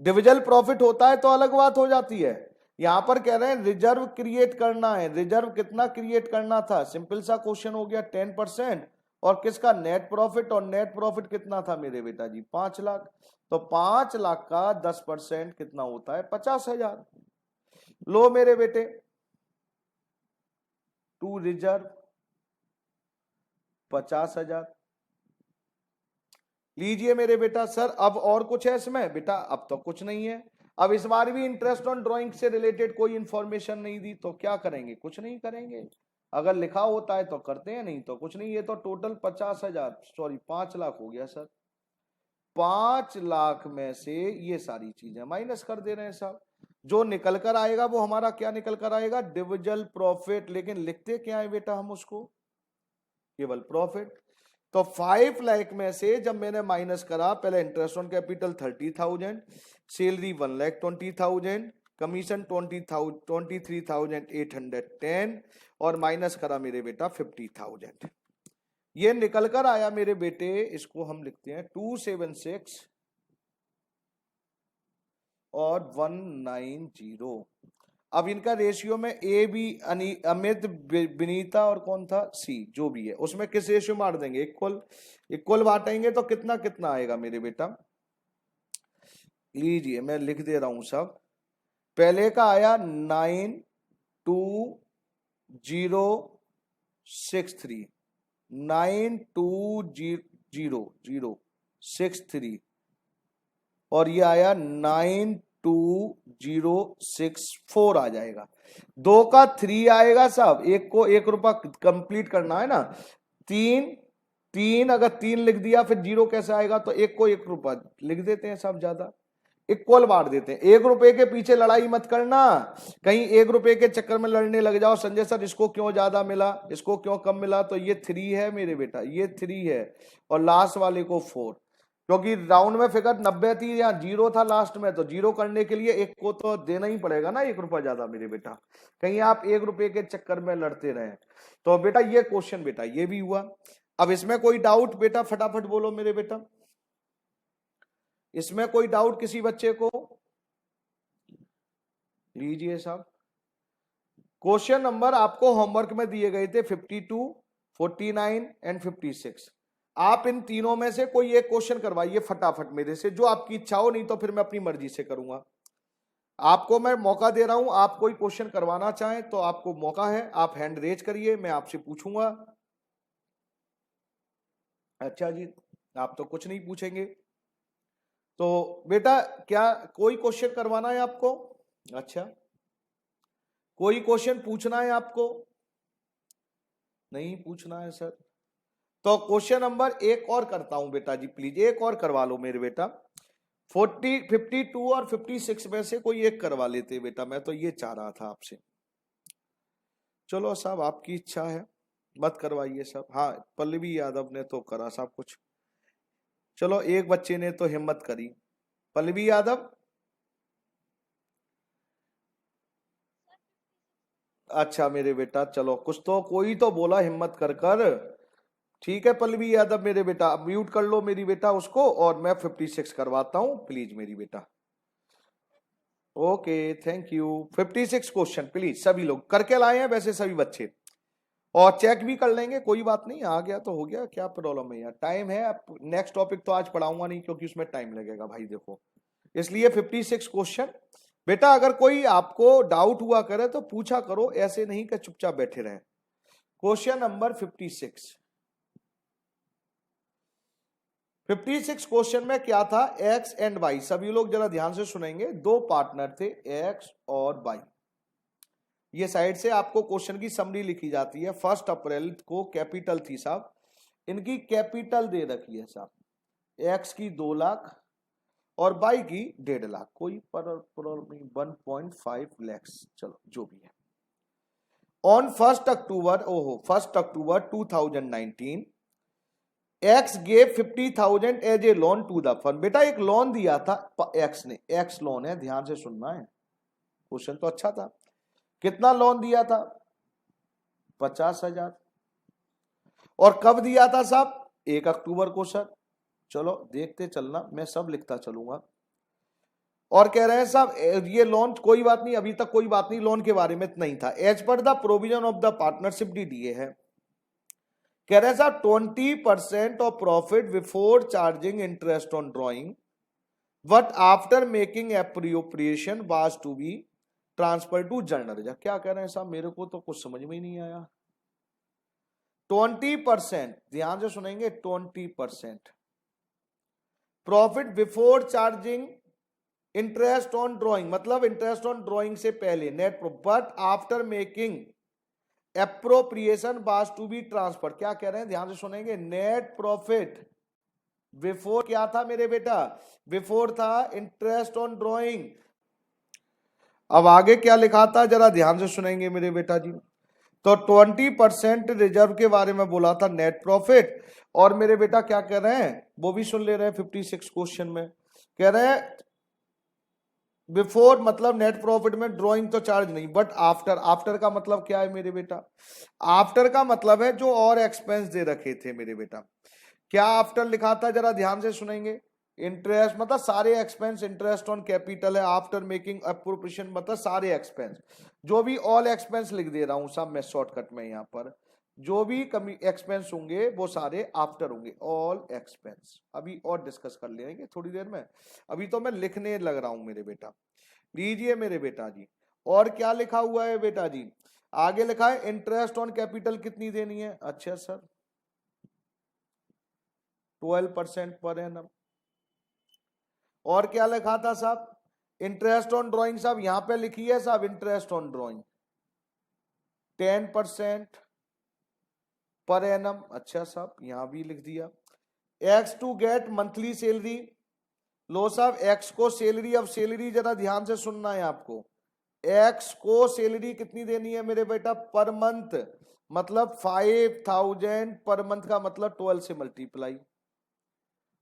डिविजल प्रॉफिट होता है तो अलग बात हो जाती है। यहां पर कह रहे हैं रिजर्व क्रिएट करना है। रिजर्व कितना क्रिएट करना था? सिंपल सा क्वेश्चन हो गया 10%। और किसका? Net profit. और नेट प्रॉफिट कितना था मेरे बेटा जी? 5 लाख। तो 5 लाख का 10% कितना होता है? 50,000। लो मेरे बेटे, टू रिजर्व 50,000। लीजिए मेरे बेटा। सर अब और कुछ है इसमें? बेटा अब तो कुछ नहीं है। अब इस बार भी इंटरेस्ट ऑन ड्राइंग से रिलेटेड कोई इंफॉर्मेशन नहीं दी, तो क्या करेंगे? कुछ नहीं करेंगे। अगर लिखा होता है तो करते हैं, नहीं तो कुछ नहीं। ये तो टोटल 50,000 सॉरी 5 लाख हो गया सर। 5 लाख में से ये सारी चीजें माइनस कर दे रहे हैं साहब। जो निकल कर आएगा वो हमारा क्या निकल कर आएगा? डिविजल प्रॉफिट। लेकिन लिखते क्या है बेटा हम उसको? केवल प्रॉफिट। तो 5 लाख में से जब मैंने माइनस करा, पहले interest on capital 30,000, salary 1,20,000, commission 23,810 और माइनस करा मेरे बेटा 50,000। ये निकल कर आया मेरे बेटे। इसको हम लिखते हैं 276 और 190। अब इनका रेशियो में ए बी अमित विनीता और कौन था? सी, जो भी है उसमें किस रेशियो मार देंगे? इक्वल। इक्वल बांटेंगे तो कितना कितना आएगा मेरे बेटा? लीजिए मैं लिख दे रहा हूं सब। पहले का आया 92063, 92063 और ये आया 92064 आ जाएगा। 2 का 3 आएगा साहब। एक को 1 रुपया कंप्लीट करना है ना। 3 अगर 3 लिख दिया फिर 0 कैसे आएगा? तो 1 को 1 रुपया लिख देते हैं साहब ज्यादा। इक्वल बांट देते हैं। 1 रुपए के पीछे लड़ाई मत करना, कहीं 1 रुपए के चक्कर में लड़ने लग जाओ, संजय सर इसको क्यों ज्यादा मिला, इसको क्यों कम मिला। तो ये 3 है मेरे बेटा, ये 3 है, और लास्ट वाले को 4, क्योंकि राउंड में फिगर 90 थी या 0 था लास्ट में, तो 0 करने के लिए 1 को तो देना ही पड़ेगा ना 1 रुपया ज्यादा मेरे बेटा, कहीं आप 1 रुपए के चक्कर में लड़ते रहे। तो बेटा ये क्वेश्चन बेटा ये भी हुआ। अब इसमें कोई डाउट बेटा फटाफट बोलो मेरे बेटा, इसमें कोई डाउट किसी बच्चे को, लीजिए साहब। क्वेश्चन नंबर आपको होमवर्क में दिए गए थे 52, 49 एंड 56। आप इन तीनों में से कोई एक क्वेश्चन करवाइए फटाफट मेरे से, जो आपकी इच्छा हो, नहीं तो फिर मैं अपनी मर्जी से करूंगा। आपको मैं मौका दे रहा हूं, आप कोई क्वेश्चन करवाना चाहें तो आपको मौका है, आप हैंड रेज करिए, मैं आपसे पूछूंगा। अच्छा जी, आप तो कुछ नहीं पूछेंगे, तो बेटा क्या कोई क्वेश्चन करवाना है आपको? अच्छा, कोई क्वेश्चन पूछना है आपको? नहीं पूछना है सर, तो क्वेश्चन नंबर एक और करता हूं बेटा जी, प्लीज एक और करवा लो मेरे बेटा। 40, 52 और 56 में से कोई एक करवा लेते बेटा, मैं तो ये चाह रहा था आपसे। चलो साहब आपकी इच्छा है, मत करवाइए साहब। हाँ पल्लवी यादव ने तो करा साहब कुछ, चलो एक बच्चे ने तो हिम्मत करी। पल्लवी यादव, अच्छा मेरे बेटा, चलो कुछ तो कोई तो बोला हिम्मत कर कर। ठीक है पल्लवी यादव मेरे बेटा, अब म्यूट कर लो मेरी बेटा उसको, और मैं 56 करवाता हूं प्लीज मेरी बेटा। Okay thank you. 56 question please सभी लोग करके लाए हैं वैसे सभी बच्चे, और चेक भी कर लेंगे, कोई बात नहीं, आ गया तो हो गया, क्या प्रॉब्लम है यार, टाइम है। नेक्स्ट टॉपिक तो आज पढ़ाऊंगा नहीं क्योंकि उसमें टाइम लगेगा भाई देखो, इसलिए 56 क्वेश्चन। बेटा अगर कोई आपको डाउट हुआ करे तो पूछा करो, ऐसे नहीं कि चुपचाप बैठे रहे। क्वेश्चन नंबर 56, 56 क्वेश्चन में क्या था, एक्स एंड वाई, सभी लोग जरा ध्यान से सुनेंगे। दो पार्टनर थे एक्स और वाई, ये साइड से आपको क्वेश्चन की समरी लिखी जाती है। 1 अप्रैल को कैपिटल थी साहब, इनकी कैपिटल दे रखी है साहब, एक्स की 2 लाख और वाई की 1.5 लाख, कोई प्रॉब्लम नहीं, 1.5 लाख, चलो जो भी है। ऑन 1 अक्टूबर, ओहो 1 October 2019 X gave 50,000 as a loan to the firm. बेटा एक लोन दिया था एक्स ने, एक्स लोन है, ध्यान से सुनना है, क्वेश्चन तो अच्छा था। कितना लोन दिया था? 50,000। और कब दिया था साहब? 1 अक्टूबर को सर। चलो देखते चलना, मैं सब लिखता चलूंगा। और कह रहे हैं साहब ये लोन, कोई बात नहीं, अभी तक कोई बात नहीं, लोन के बारे में नहीं था। As per the provision of the partnership deed है, कह रहे हैं साहब 20% of profit before charging interest on drawing, but after making appropriation was to be transfer to journal. क्या कह रहे हैं साहब, मेरे को तो कुछ समझ में ही नहीं आया। 20%, ध्यान से सुनेंगे, 20% profit before charging interest on drawing, मतलब इंटरेस्ट ऑन ड्रॉइंग से पहले net, but after making appropriation was to be transfer. क्या कह रहे हैं, ध्यान से सुनेंगे, नेट प्रॉफिट बिफोर क्या था मेरे बेटा, बिफोर था इंटरेस्ट ऑन ड्रॉइंग। अब आगे क्या लिखा था जरा ध्यान से सुनेंगे मेरे बेटा जी। तो 20% रिजर्व के बारे में बोला था, नेट प्रॉफिट, और मेरे बेटा क्या कह रहे हैं वो भी सुन ले रहे हैं। 56 क्वेश्चन में कह रहे हैं बिफोर मतलब नेट प्रॉफिट में ड्रॉइंग तो चार्ज नहीं, बट आफ्टर, आफ्टर का मतलब क्या है मेरे बेटा, आफ्टर का मतलब है जो और एक्सपेंस दे रखे थे मेरे बेटा। क्या आफ्टर लिखा था जरा ध्यान से सुनेंगे, इंटरेस्ट मतलब सारे एक्सपेंस, इंटरेस्ट ऑन कैपिटल है, आफ्टर मेकिंग एप्रोप्रिएशन मतलब सारे एक्सपेंस, जो भी ऑल एक्सपेंस लिख दे रहा हूं साहब मैं शॉर्टकट में यहां पर, जो भी कमी एक्सपेंस होंगे वो सारे आफ्टर होंगे, ऑल एक्सपेंस। अभी और डिस्कस कर लेंगे थोड़ी देर में, अभी तो मैं लिखने लग रहा हूं मेरे बेटा। लीजिए मेरे बेटा जी, और क्या लिखा हुआ है बेटा जी, आगे लिखा है इंटरेस्ट ऑन कैपिटल कितनी देनी है, अच्छा सर 12% पर एनम। और क्या लिखा था साहब, इंटरेस्ट ऑन ड्रॉइंग साहब यहां पे लिखी है साहब, interest on drawing 10% per annum, अच्छा साहब यहां भी लिख दिया। X to get monthly salary लो साहब एक्स को सैलरी, अब सैलरी जरा ध्यान से सुनना है आपको, एक्स को सैलरी कितनी देनी है मेरे बेटा पर मंथ, मतलब 5000 पर मंथ का मतलब 12 से मल्टीप्लाई।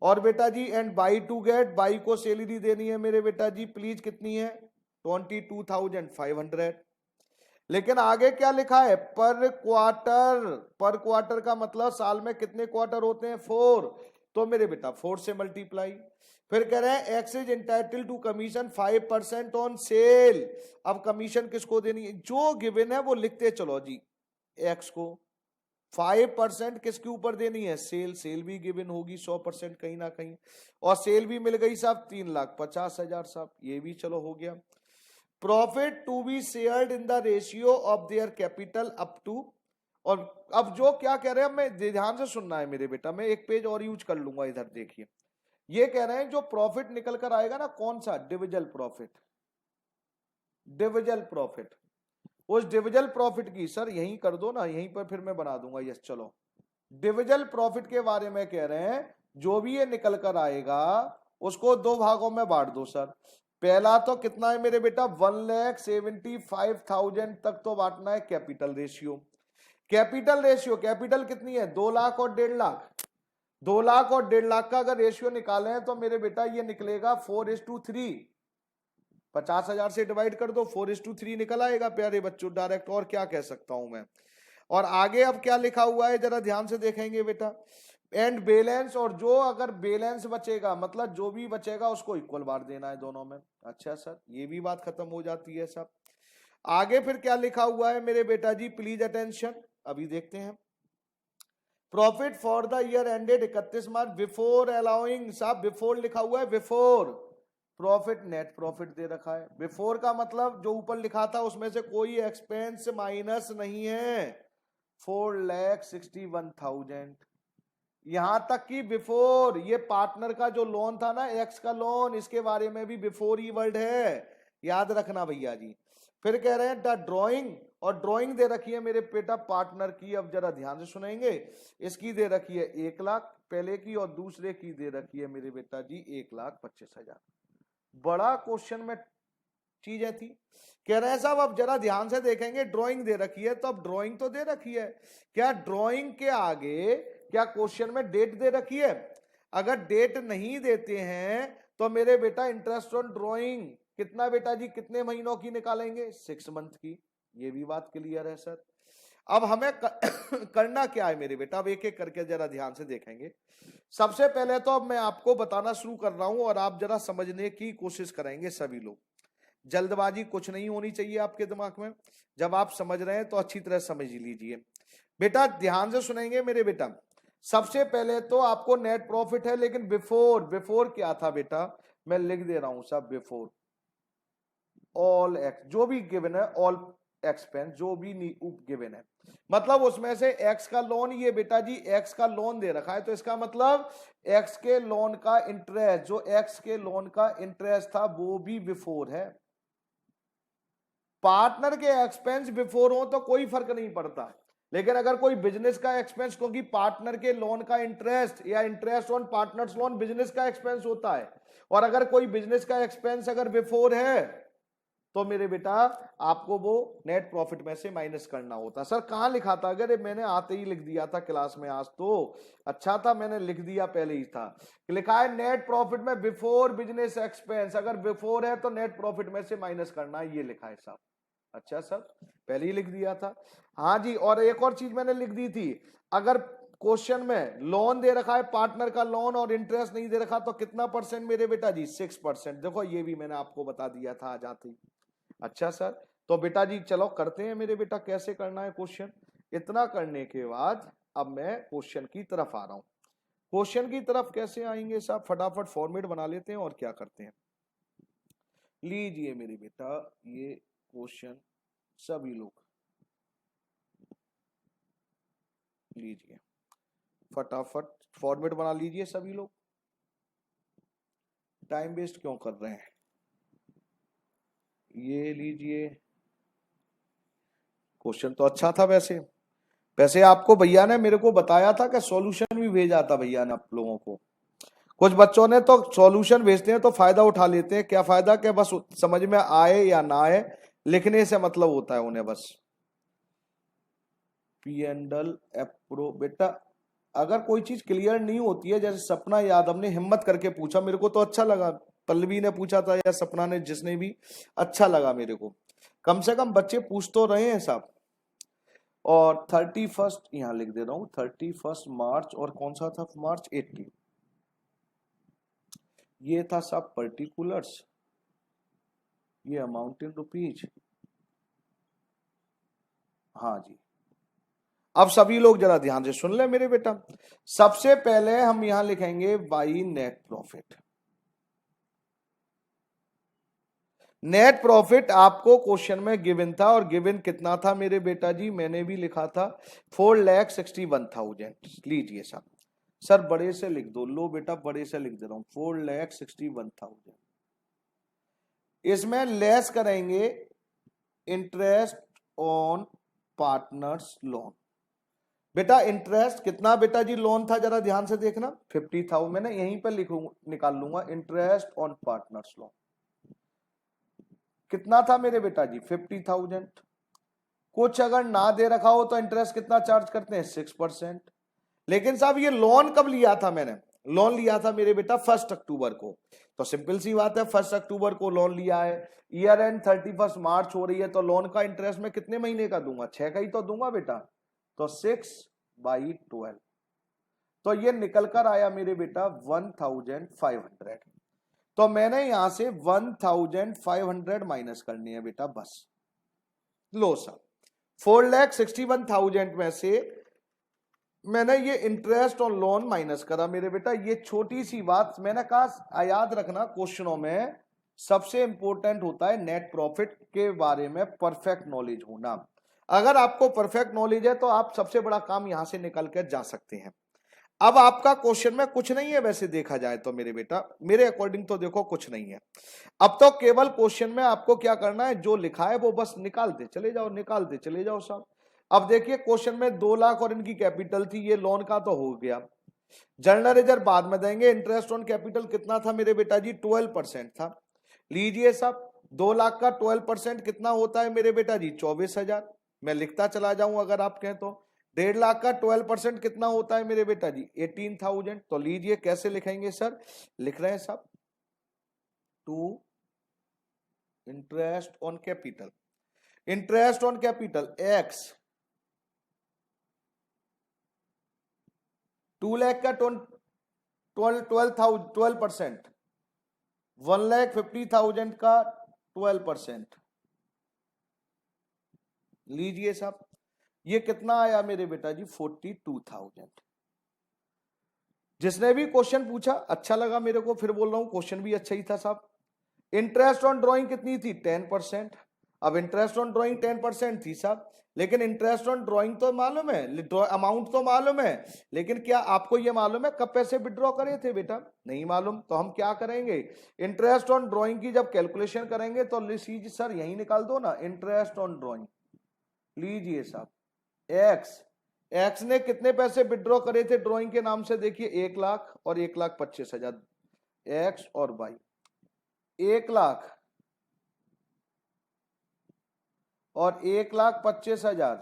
और बेटा जी and Y to get, Y को सैलरी देनी है मेरे बेटा जी प्लीज कितनी है 22,500। लेकिन आगे क्या लिखा है पर क्वार्टर, पर क्वार्टर का मतलब साल में कितने क्वार्टर होते हैं 4, तो मेरे बेटा 4 से मल्टीप्लाई। फिर कह रहे हैं X is entitled to commission 5% on sale. अब कमीशन किसको देनी है, जो गिवन है वो लिखते चलो जी, एक्स को 5% किसके ऊपर देनी है, सेल, सेल भी गिवन होगी 100% कहीं ना कहीं, और सेल भी मिल गई साहब 3,50,000 साहब, ये भी चलो हो गया। Profit to be shared in the ratio of their capital up to, और अब जो क्या कह रहे हैं मैं ध्यान से सुनना है मेरे बेटा, मैं एक पेज और यूज कर लूंगा इधर देखिए, ये कह रहे हैं जो प्रॉफिट निकल कर आएगा ना कौन सा, डिविजल प्रॉफिट, डिविजल प्रॉफिट, उस डिविजल प्रॉफिट की सर यहीं कर दो ना, यहीं पर फिर मैं बना दूंगा, यस चलो, डिविजल प्रॉफिट के बारे में कह रहे हैं जो भी ये निकल कर आएगा उसको दो भागों में बांट दो सर। पहला तो कितना है मेरे बेटा 1,75,000 तक तो बांटना है capital ratio, capital ratio, capital कितनी है 2 लाख और 1.5 लाख, 2 लाख और 1.5 लाख का अगर रेशियो निकाले तो मेरे बेटा ये निकलेगा 4:3, 50,000 से डिवाइड कर दो 4:3 निकल आएगा प्यारे बच्चों डायरेक्ट, और क्या कह सकता हूं मैं। और आगे अब क्या लिखा हुआ है जरा ध्यान से देखेंगे बेटा, एंड बैलेंस, और जो अगर बैलेंस बचेगा मतलब जो भी बचेगा उसको इक्वल बांट देना है दोनों में। अच्छा सर ये भी बात खत्म हो जाती है सब। आगे फिर क्या लिखा हुआ है मेरे बेटा जी प्लीज अटेंशन, अभी देखते हैं। Profit for the year ended 31 March before allowing, साहब बिफोर लिखा हुआ है, बिफोर प्रॉफिट नेट प्रॉफिट दे रखा है, बिफोर का मतलब जो ऊपर लिखा था उसमें से कोई एक्सपेंस माइनस नहीं है, 4,61,000, यहां तक कि बिफोर ये पार्टनर का जो लोन था ना एक्स का लोन, इसके बारे में भी बिफोर ही वर्ड है, याद रखना भैया जी। फिर कह रहे हैं द ड्रॉइंग, और ड्रॉइंग दे रखी है मेरे बेटा पार्टनर की, अब जरा ध्यान से सुनेंगे, इसकी दे रखी है 1 लाख पहले की, और दूसरे की दे रखी है मेरे बेटा जी 1,25,000। बड़ा क्वेश्चन में चीजें थी, कह रहे हैं साहब अब जरा ध्यान से देखेंगे, ड्राइंग दे रखी है तो अब ड्राइंग तो दे रखी है, क्या ड्राइंग के आगे क्या क्वेश्चन में डेट दे रखी है, अगर डेट नहीं देते हैं तो मेरे बेटा इंटरेस्ट ऑन ड्राइंग कितना बेटा जी, कितने महीनों की निकालेंगे 6 मंथ की, ये भी बात क्लियर है सर। अब हमें करना क्या है मेरे बेटा, अब एक एक करके जरा ध्यान से देखेंगे। सबसे पहले तो अब मैं आपको बताना शुरू कर रहा हूं और आप जरा समझने की कोशिश करेंगे सभी लोग, जल्दबाजी कुछ नहीं होनी चाहिए आपके दिमाग में, जब आप समझ रहे हैं तो अच्छी तरह समझ लीजिए बेटा, ध्यान से सुनेंगे मेरे बेटा। सबसे पहले तो आपको नेट प्रॉफिट है, लेकिन बिफोर, बिफोर क्या था बेटा, मैं लिख दे रहा हूं सब, बिफोर ऑल एक्स, जो भी गिवन है ऑल एक्सपेंस जो भी गिवन है, मतलब उसमें से एक्स का लोन, ये बेटा जी एक्स का लोन दे रखा है तो इसका मतलब एक्स के लोन का इंटरेस्ट, जो एक्स के लोन का इंटरेस्ट था वो भी बिफोर है। पार्टनर के एक्सपेंस बिफोर हो तो कोई फर्क नहीं पड़ता, लेकिन अगर कोई बिजनेस का एक्सपेंस, क्योंकि पार्टनर के लोन का इंटरेस्ट या interest on partners loan business का एक्सपेंस होता है, और अगर कोई बिजनेस का एक्सपेंस अगर बिफोर है तो मेरे बेटा आपको वो नेट प्रॉफिट में से माइनस करना होता। सर कहां लिखा था, अगर मैंने आते ही लिख दिया था क्लास में, आज तो अच्छा था मैंने लिख दिया पहले ही था, लिखा है नेट प्रॉफिट में बिफोर बिजनेस एक्सपेंस, अगर बिफोर है तो नेट प्रॉफिट में से माइनस करना है, ये लिखा है साहब। अच्छा सर पहले ही लिख दिया था, हाँ जी। और एक और चीज मैंने लिख दी थी, अगर क्वेश्चन में लोन दे रखा है पार्टनर का लोन और इंटरेस्ट नहीं दे रखा तो कितना परसेंट मेरे बेटा जी 6%, देखो ये भी मैंने आपको बता दिया था आज आते ही। अच्छा सर तो बेटा जी चलो करते हैं मेरे बेटा, कैसे करना है क्वेश्चन। इतना करने के बाद अब मैं क्वेश्चन की तरफ आ रहा हूं। क्वेश्चन की तरफ कैसे आएंगे साहब, फटाफट फॉर्मेट बना लेते हैं और क्या करते हैं। लीजिए मेरे बेटा ये क्वेश्चन सभी लोग लीजिए, फटाफट फॉर्मेट बना लीजिए सभी लोग, टाइम वेस्ट क्यों कर रहे हैं। ये लीजिए, क्वेश्चन तो अच्छा था वैसे, वैसे आपको भैया ने मेरे को बताया था कि सॉल्यूशन भी भेजा था भैया ने आप लोगों को, कुछ बच्चों ने तो सॉल्यूशन भेजते हैं तो फायदा उठा लेते हैं। क्या फायदा? कि बस समझ में आए या ना आए, लिखने से मतलब होता है उन्हें बस। पीएंडल एप्रो बेटा, अगर कोई चीज क्लियर नहीं होती है, जैसे सपना यादव ने हिम्मत करके पूछा, मेरे को तो अच्छा लगा, पल्लवी ने पूछा था या सपना ने, जिसने भी, अच्छा लगा मेरे को। कम से कम बच्चे पूछ तो रहे हैं साहब। और 31 यहां लिख दे रहा हूं, 31 मार्च, और कौन सा था मार्च 80, ये था सब पर्टिकुलर्स, ये अमाउंट इन रुपीज। हाँ जी, अब सभी लोग जरा ध्यान से सुन ले मेरे बेटा। सबसे पहले हम यहां लिखेंगे by net profit. Net profit आपको क्वेश्चन में गिवन था, और गिवन कितना था मेरे बेटा जी? मैंने भी लिखा था 4,61,000। लीजिए साहब, सर बड़े से लिख दो, लो बेटा बड़े से लिख दे रहा हूं, 4,61,000। इसमें लेस करेंगे इंटरेस्ट ऑन पार्टनर्स लोन। बेटा इंटरेस्ट कितना बेटा जी लोन था, जरा ध्यान से देखना, 50,000। मैंने यहीं पर निकाल लूंगा, इंटरेस्ट ऑन पार्टनर्स लोन कितना था मेरे बेटा जी? 50,000। कुछ अगर ना दे रखा हो तो इंटरेस्ट कितना चार्ज करते हैं? 6%। लेकिन साहब ये लोन कब लिया था मैंने? लोन लिया था मेरे बेटा 1 अक्टूबर को। तो सिंपल सी बात है, 1 अक्टूबर को लोन लिया है, ईयर एंड 31 मार्च हो रही है, तो लोन का इंटरेस्ट मैं कितने महीने का दूंगा? 6 का ही तो दूंगा बेटा। तो 6/12, तो ये निकल कर आया मेरे बेटा 1,500। तो मैंने यहां से 1,500 माइनस करनी है बेटा बस। लो सर, 4,61,000 में से मैंने ये इंटरेस्ट और लोन माइनस करा मेरे बेटा। ये छोटी सी बात मैंने कहा, याद रखना क्वेश्चनों में सबसे इंपॉर्टेंट होता है नेट प्रॉफिट के बारे में परफेक्ट नॉलेज होना। अगर आपको परफेक्ट नॉलेज है तो आप सबसे बड़ा काम यहां से निकल कर जा सकते हैं। अब आपका क्वेश्चन में कुछ नहीं है वैसे देखा जाए तो मेरे बेटा, मेरे अकॉर्डिंग तो देखो कुछ नहीं है। अब तो केवल क्वेश्चन में आपको क्या करना है, जो लिखा है वो बस निकालते चले जाओ, निकालते चले जाओ साहब। अब देखिए क्वेश्चन में 2 लाख और इनकी कैपिटल थी, ये लोन का तो हो गया। जनरल रिजर्व बाद में देंगे। इंटरेस्ट ऑन कैपिटल कितना था मेरे बेटा जी? 12% था। लीजिए साहब, 2 लाख का 12% कितना होता है मेरे बेटा जी? 24,000। मैं लिखता चला जाऊं अगर आप कहें तो। 1.5 लाख का 12% कितना होता है मेरे बेटा जी? 18,000। तो लीजिए कैसे लिखेंगे सर? लिख रहे हैं साहब, to interest on capital, interest on capital X 2 lakh का 12% 1,50,000 का 12%। लीजिए साहब, ये कितना आया मेरे बेटा जी? 42,000। जिसने भी क्वेश्चन पूछा अच्छा लगा मेरे को, फिर बोल रहा हूं क्वेश्चन भी अच्छा ही था साहब। इंटरेस्ट ऑन ड्राइंग कितनी थी? 10%। अब इंटरेस्ट ऑन ड्राइंग 10% थी साहब, लेकिन इंटरेस्ट ऑन ड्राइंग तो मालूम है, अमाउंट तो मालूम है, लेकिन क्या आपको यह मालूम है कब पैसे विड्रॉ करे थे बेटा? नहीं मालूम। तो हम क्या करेंगे, इंटरेस्ट ऑन ड्राइंग की जब कैलकुलेशन करेंगे तो लीजिए सर यही निकाल दो ना, इंटरेस्ट ऑन ड्राइंग। लीजिए साहब, एक्स ने कितने पैसे विड्रॉ करे थे ड्राइंग के नाम से? देखिए 1 लाख और 1,25,000। एक्स और वाई 1 लाख और 1,25,000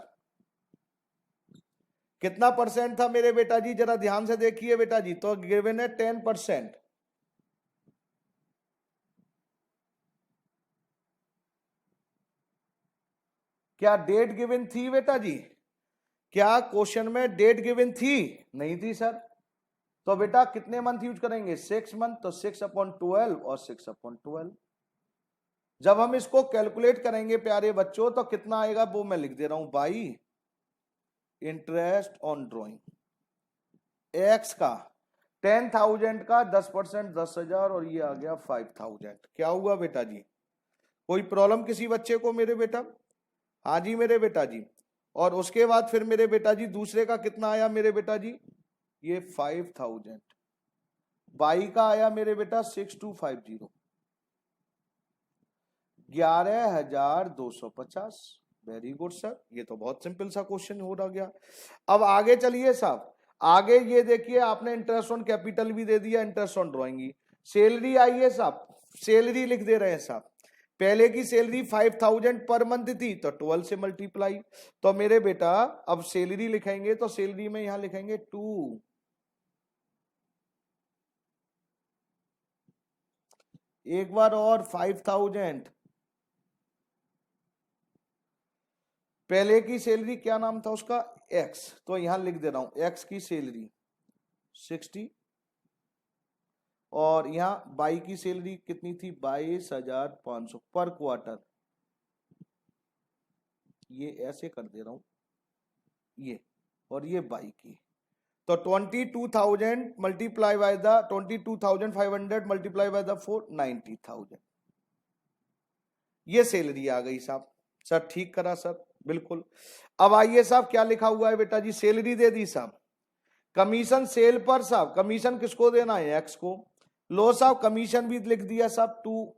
कितना परसेंट था मेरे बेटा जी? जरा ध्यान से देखिए बेटा जी, तो गिवन है 10%। क्या डेट गिवन थी बेटा जी? क्या क्वेश्चन में डेट गिवन थी? नहीं थी सर। तो बेटा कितने मंथ यूज करेंगे? 6 मंथ। तो 6/12 और 6/12। जब हम इसको कैलकुलेट करेंगे प्यारे बच्चों तो कितना आएगा वो मैं लिख दे रहा हूं, by interest on drawing x का 10,000 का 10% 10,000, और ये आ गया 5,000। क्या हुआ बेटा जी? कोई प्रॉब्लम किसी बच्चे को मेरे बेटा? हाँ जी मेरे बेटा जी। और उसके बाद फिर मेरे बेटा जी दूसरे का कितना आया मेरे बेटा जी? ये 5,000। बाई का आया मेरे बेटा 6,250, 11,250। वेरी गुड सर, ये तो बहुत सिंपल सा क्वेश्चन हो रहा गया। अब आगे चलिए साहब, आगे ये देखिए आपने इंटरेस्ट ऑन कैपिटल भी दे दिया, इंटरेस्ट ऑन ड्रॉइंग। सैलरी आई है साहब, सैलरी लिख दे रहे हैं साहब। पहले की सैलरी 5000 पर मंथ थी तो 12 से मल्टीप्लाई, तो मेरे बेटा अब सैलरी लिखेंगे तो सैलरी में यहां लिखेंगे 2। एक बार और 5000, पहले की सैलरी क्या नाम था उसका, एक्स, तो यहां लिख दे रहा हूं एक्स की सैलरी 60, और यहां बाई की सैलरी कितनी थी 22,500 पर क्वार्टर। ये ऐसे कर दे रहा हूं ये, और ये बाई की, तो 22,000 multiply by the 22,500 multiply by the 4, 90,000। ये सैलरी आ गई साहब। सर ठीक करा सर, बिल्कुल। अब आइए साहब क्या लिखा हुआ है बेटा जी, सैलरी दे दी साहब, कमीशन सेल पर साहब, कमीशन किसको देना है, एक्स को। लो साहब कमीशन भी लिख दिया साहब 2।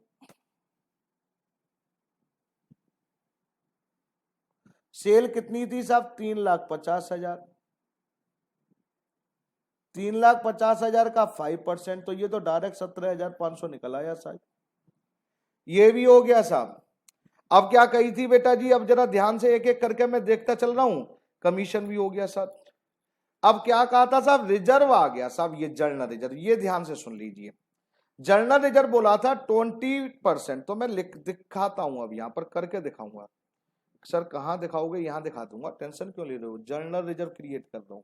सेल कितनी थी साहब, 3,50,000, 3,50,000 का 5%, तो ये तो डायरेक्ट 17,500 निकल आया साहब। ये भी हो गया साहब। अब क्या कही थी बेटा जी, अब जरा ध्यान से एक एक करके मैं देखता चल रहा हूं, कमीशन भी हो गया साहब। अब क्या कहा था साहब, रिजर्व आ गया साहब, ये जर्नल रिजर्व, ये ध्यान से सुन लीजिए। जर्नल रिजर्व बोला था 20%, तो मैं लिख दिखाता हूं, अब यहां पर करके दिखाऊंगा। सर कहां दिखाओगे, यहां दिखा दूंगा, टेंशन क्यों ले रहे हो, जर्नल रिजर्व क्रिएट कर रहा हूं।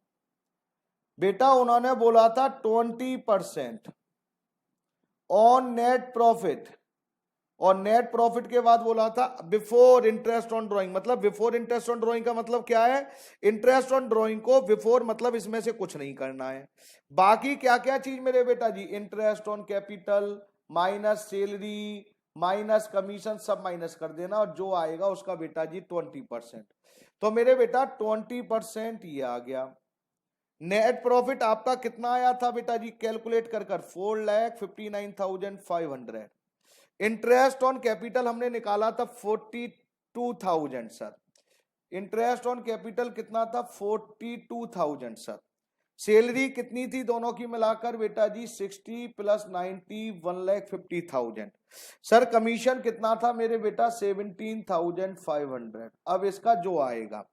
बेटा उन्होंने बोला था 20% ऑन नेट प्रॉफिट, और नेट प्रॉफिट के बाद बोला था बिफोर इंटरेस्ट ऑन ड्राइंग, मतलब बिफोर इंटरेस्ट ऑन ड्राइंग का मतलब क्या है, इंटरेस्ट ऑन ड्राइंग को बिफोर मतलब इसमें से कुछ नहीं करना है। बाकी क्या क्या चीज मेरे बेटा जी, interest on capital minus salary minus commission सब माइनस कर देना, और जो आएगा उसका बेटा जी 20%। तो मेरे बेटा 20% ये आ गया। नेट प्रॉफिट आपका कितना आया था बेटा जी, कैलकुलेट कर 4,59,500। इंटरेस्ट ऑन कैपिटल हमने निकाला था 42,000 सर, इंटरेस्ट ऑन कैपिटल कितना था 42,000 सर। सैलरी कितनी थी दोनों की मिलाकर बेटा जी 60 प्लस 90 1,50,000 सर। कमीशन कितना था मेरे बेटा 17,500। अब इसका जो आएगा,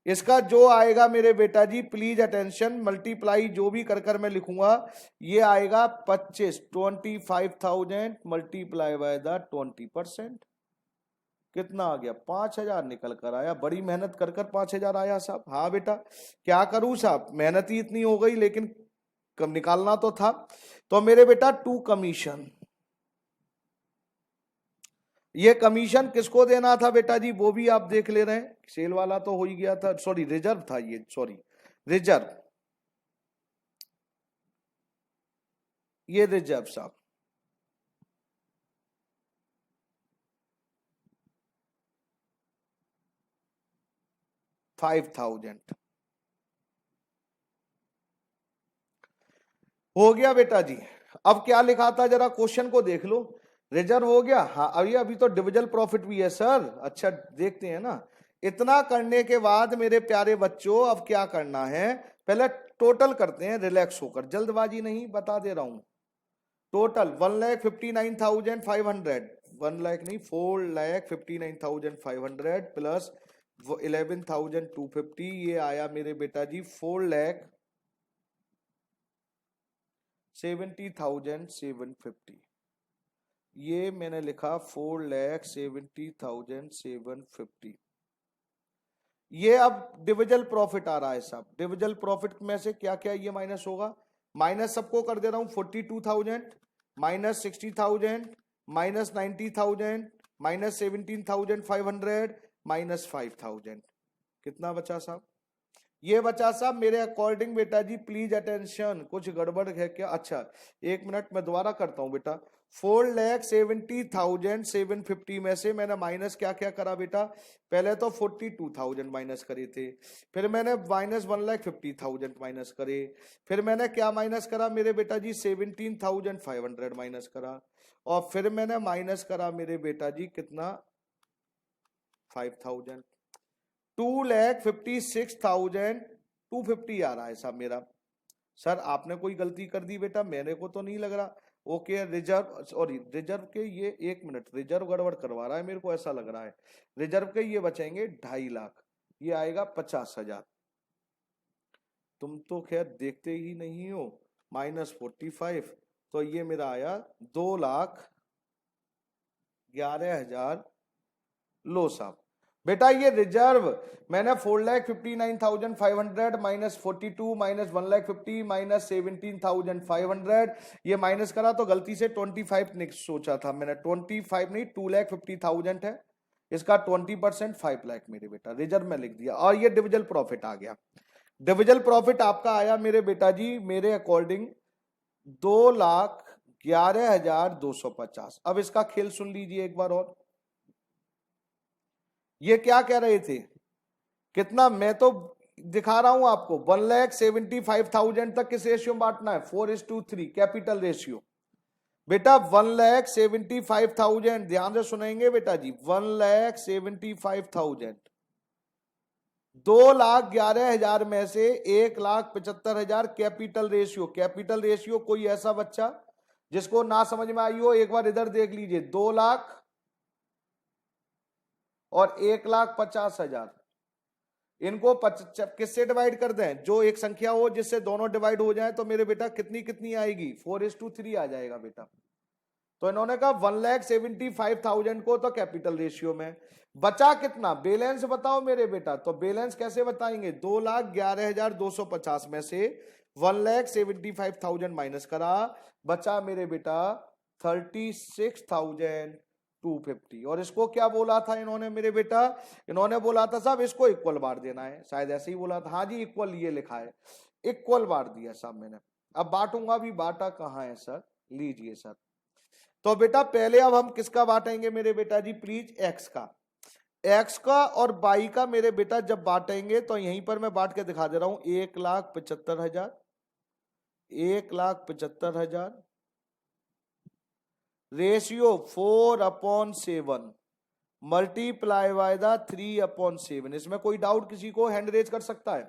इसका जो आएगा मेरे बेटा जी प्लीज अटेंशन, मल्टीप्लाई जो भी कर मैं लिखूंगा, ये आएगा 25,000 मल्टीप्लाई बाय द 20%, कितना आ गया 5,000 निकल कर आया। बड़ी मेहनत कर 5,000 आया साहब। हाँ बेटा क्या करूं साहब, मेहनत ही इतनी हो गई, लेकिन कम निकालना तो था। तो मेरे बेटा 2 कमीशन, ये कमीशन किसको देना था बेटा जी, वो भी आप देख ले रहे हैं, सेल वाला तो हो ही गया था, सॉरी रिजर्व था ये, सॉरी रिजर्व, ये रिजर्व साहब 5,000 हो गया बेटा जी। अब क्या लिखा था जरा क्वेश्चन को देख लो, रिजर्व हो गया, हाँ अभी तो डिविजल प्रॉफिट भी है सर। अच्छा देखते हैं ना, इतना करने के बाद मेरे प्यारे बच्चों अब क्या करना है, पहले टोटल करते हैं रिलैक्स होकर, जल्दबाजी नहीं, बता दे रहा हूं। टोटल 1,59,500, 1 लाख नहीं 4,59,500 प्लस 11,250, ये आया मेरे बेटा जी 4,70,750। ये मैंने लिखा 4,70,750। ये अब डिविजल प्रॉफिट आ रहा है साहब, डिविजल प्रॉफिट में से क्या क्या ये माइनस होगा, माइनस सबको कर दे रहा हूं 42,000 माइनस 60,000 माइनस 90,000 माइनस 17,500 माइनस 5,000, कितना बचा साहब, ये बचा साहब मेरे अकॉर्डिंग बेटा जी प्लीज अटेंशन, कुछ गड़बड़ है क्या, अच्छा एक मिनट मैं दोबारा करता हूं बेटा। 4,70,750 में से मैंने माइनस क्या क्या करा बेटा, पहले तो 42,000 माइनस करे थे, फिर मैंने माइनस 1,50,000 माइनस करे, फिर मैंने क्या माइनस करा मेरे बेटा जी 17,500 माइनस करा, और फिर मैंने माइनस करा मेरे बेटा जी कितना 5,000, 2,56,000 250 आ रहा है साहब मेरा। सर आपने कोई गलती कर दी बेटा, मेरे को तो नहीं लग रहा। ओके रिजर्व, सॉरी रिजर्व के ये 1 मिनट, रिजर्व गड़बड़ करवा रहा है मेरे को ऐसा लग रहा है। रिजर्व के ये बचेंगे 2.5 लाख, ये आएगा 50,000। तुम तो खैर देखते ही नहीं हो। -45, तो ये मेरा आया 2,11,000। लो साहब बेटा ये रिजर्व मैंने 4,59,500 -42 -1,50 -17,500 ये माइनस करा तो गलती से 25 नेक्स्ट सोचा था मैंने, 25 नहीं 2,50,000 है, इसका 20% 5 लाख मेरे बेटा रिजर्व में लिख दिया। और ये डिविजल प्रॉफिट आ गया। डिविजल प्रॉफिट आपका आया मेरे बेटा जी मेरे अकॉर्डिंग 2,11,250। अब इसका खेल सुन लीजिए एक बार और। ये क्या कह रहे थे, कितना, मैं तो दिखा रहा हूं आपको 1,75,000 तक किस रेशियो में बांटना है, 4:3 कैपिटल रेशियो। बेटा 1,75,000, ध्यान से सुनेंगे बेटा जी, 1,75,000 2,11,000 में से 1,75,000 कैपिटल रेशियो। कैपिटल रेशियो कोई ऐसा बच्चा जिसको ना समझ में आई हो एक बार इधर देख लीजिए, 2 लाख और 1,50,000 इनको किससे डिवाइड कर दें, जो एक संख्या हो जिससे दोनों डिवाइड हो जाए, तो मेरे बेटा कितनी कितनी आएगी, 4:3 आ जाएगा बेटा। तो इन्होंने कहा 1,75,000 को तो कैपिटल रेशियो में, बचा कितना, बैलेंस बताओ मेरे बेटा। तो बैलेंस कैसे बताएंगे, 2,11,250 में से 1,75,000 माइनस करा, बचा मेरे बेटा 36,250। और इसको क्या बोला था इन्होंने मेरे बेटा, इन्होंने बोला था साहब इसको इक्वल बार देना है, शायद ऐसे ही बोला था। हाँ जी इक्वल ये लिखा है, इक्वल बार दिया साहब मैंने। अब बांटूंगा भी, बांटा कहाँ है सर, लीजिए सर। तो बेटा पहले अब हम किसका बांटेंगे मेरे बेटा जी, प्लीज एक्स का। एक्स का और बाई का मेरे बेटा जब बांटेंगे तो यहीं पर मैं बांट के दिखा दे रहा हूं, 1,75,000 1,75,000 रेशियो 4/7 मल्टीप्लाई बाय द 3/7। इसमें कोई डाउट किसी को हैंड रेज कर सकता है।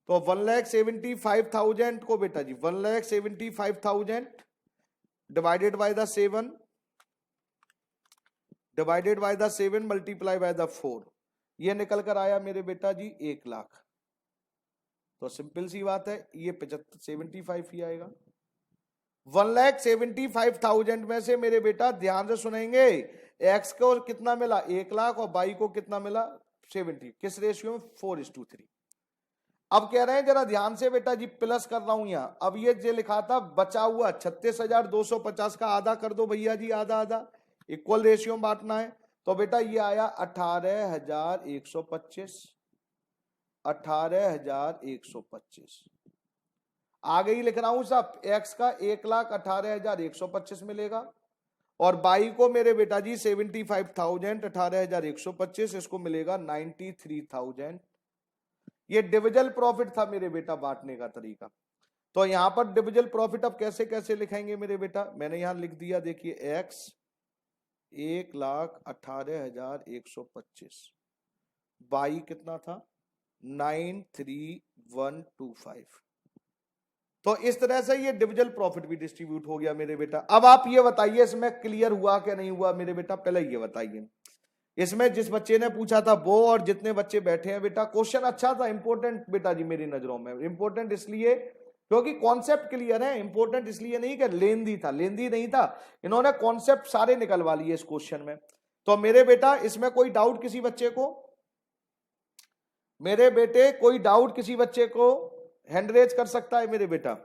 तो 1,75,000 को बेटा जी 1,75,000 divided by the 7 multiply by the 4, ये निकल कर आया मेरे बेटा जी 1 लाख। तो सिंपल सी बात है, ये 75 ही आएगा। 1,75,000 में से मेरे बेटा ध्यान से सुनेंगे, एक्स को कितना मिला 1 लाख और बाई को कितना मिला 70, किस रेशियो में 4:3। अब कह रहे हैं जरा ध्यान से बेटा जी, प्लस कर रहा हूं यहां। अब ये जो लिखा था बचा हुआ 36,250 का आधा कर दो भैया जी, आधा आधा इक्वल रेशियो में बांटना है। तो बेटा ये आया 18,125, 18,125 आगे ही लिख रहा हूं साहब। एक्स का 1,18,125 मिलेगा और बाई को मेरे बेटा जी 75,000 18,125 इसको मिलेगा 93,000। ये डिविजल प्रॉफिट था मेरे बेटा बांटने का तरीका। तो यहां पर डिविजल प्रॉफिट अब कैसे कैसे लिखेंगे मेरे बेटा, मैंने यहां लिख दिया देखिए, एक्स 1,18,125, बाई कितना था 93,125। तो इस तरह से ये डिविजल प्रॉफिट भी डिस्ट्रीब्यूट हो गया मेरे बेटा। अब आप ये बताइए इसमें क्लियर हुआ क्या नहीं हुआ मेरे बेटा, पहले ये बताइए। इसमें जिस बच्चे ने पूछा था वो और जितने बच्चे बैठे हैं बेटा, क्वेश्चन अच्छा था, इंपॉर्टेंट बेटा जी मेरी नजरों में। इंपॉर्टेंट इसलिए क्योंकि कॉन्सेप्ट क्लियर है, इंपॉर्टेंट इसलिए नहीं कि लेंदी था, लेंदी नहीं था, इन्होंने कॉन्सेप्ट सारे निकलवा लिए इस क्वेश्चन में। तो मेरे बेटा इसमें कोई डाउट किसी बच्चे को, मेरे बेटे कोई डाउट किसी बच्चे को हैंड रेज कर सकता है मेरे बेटा।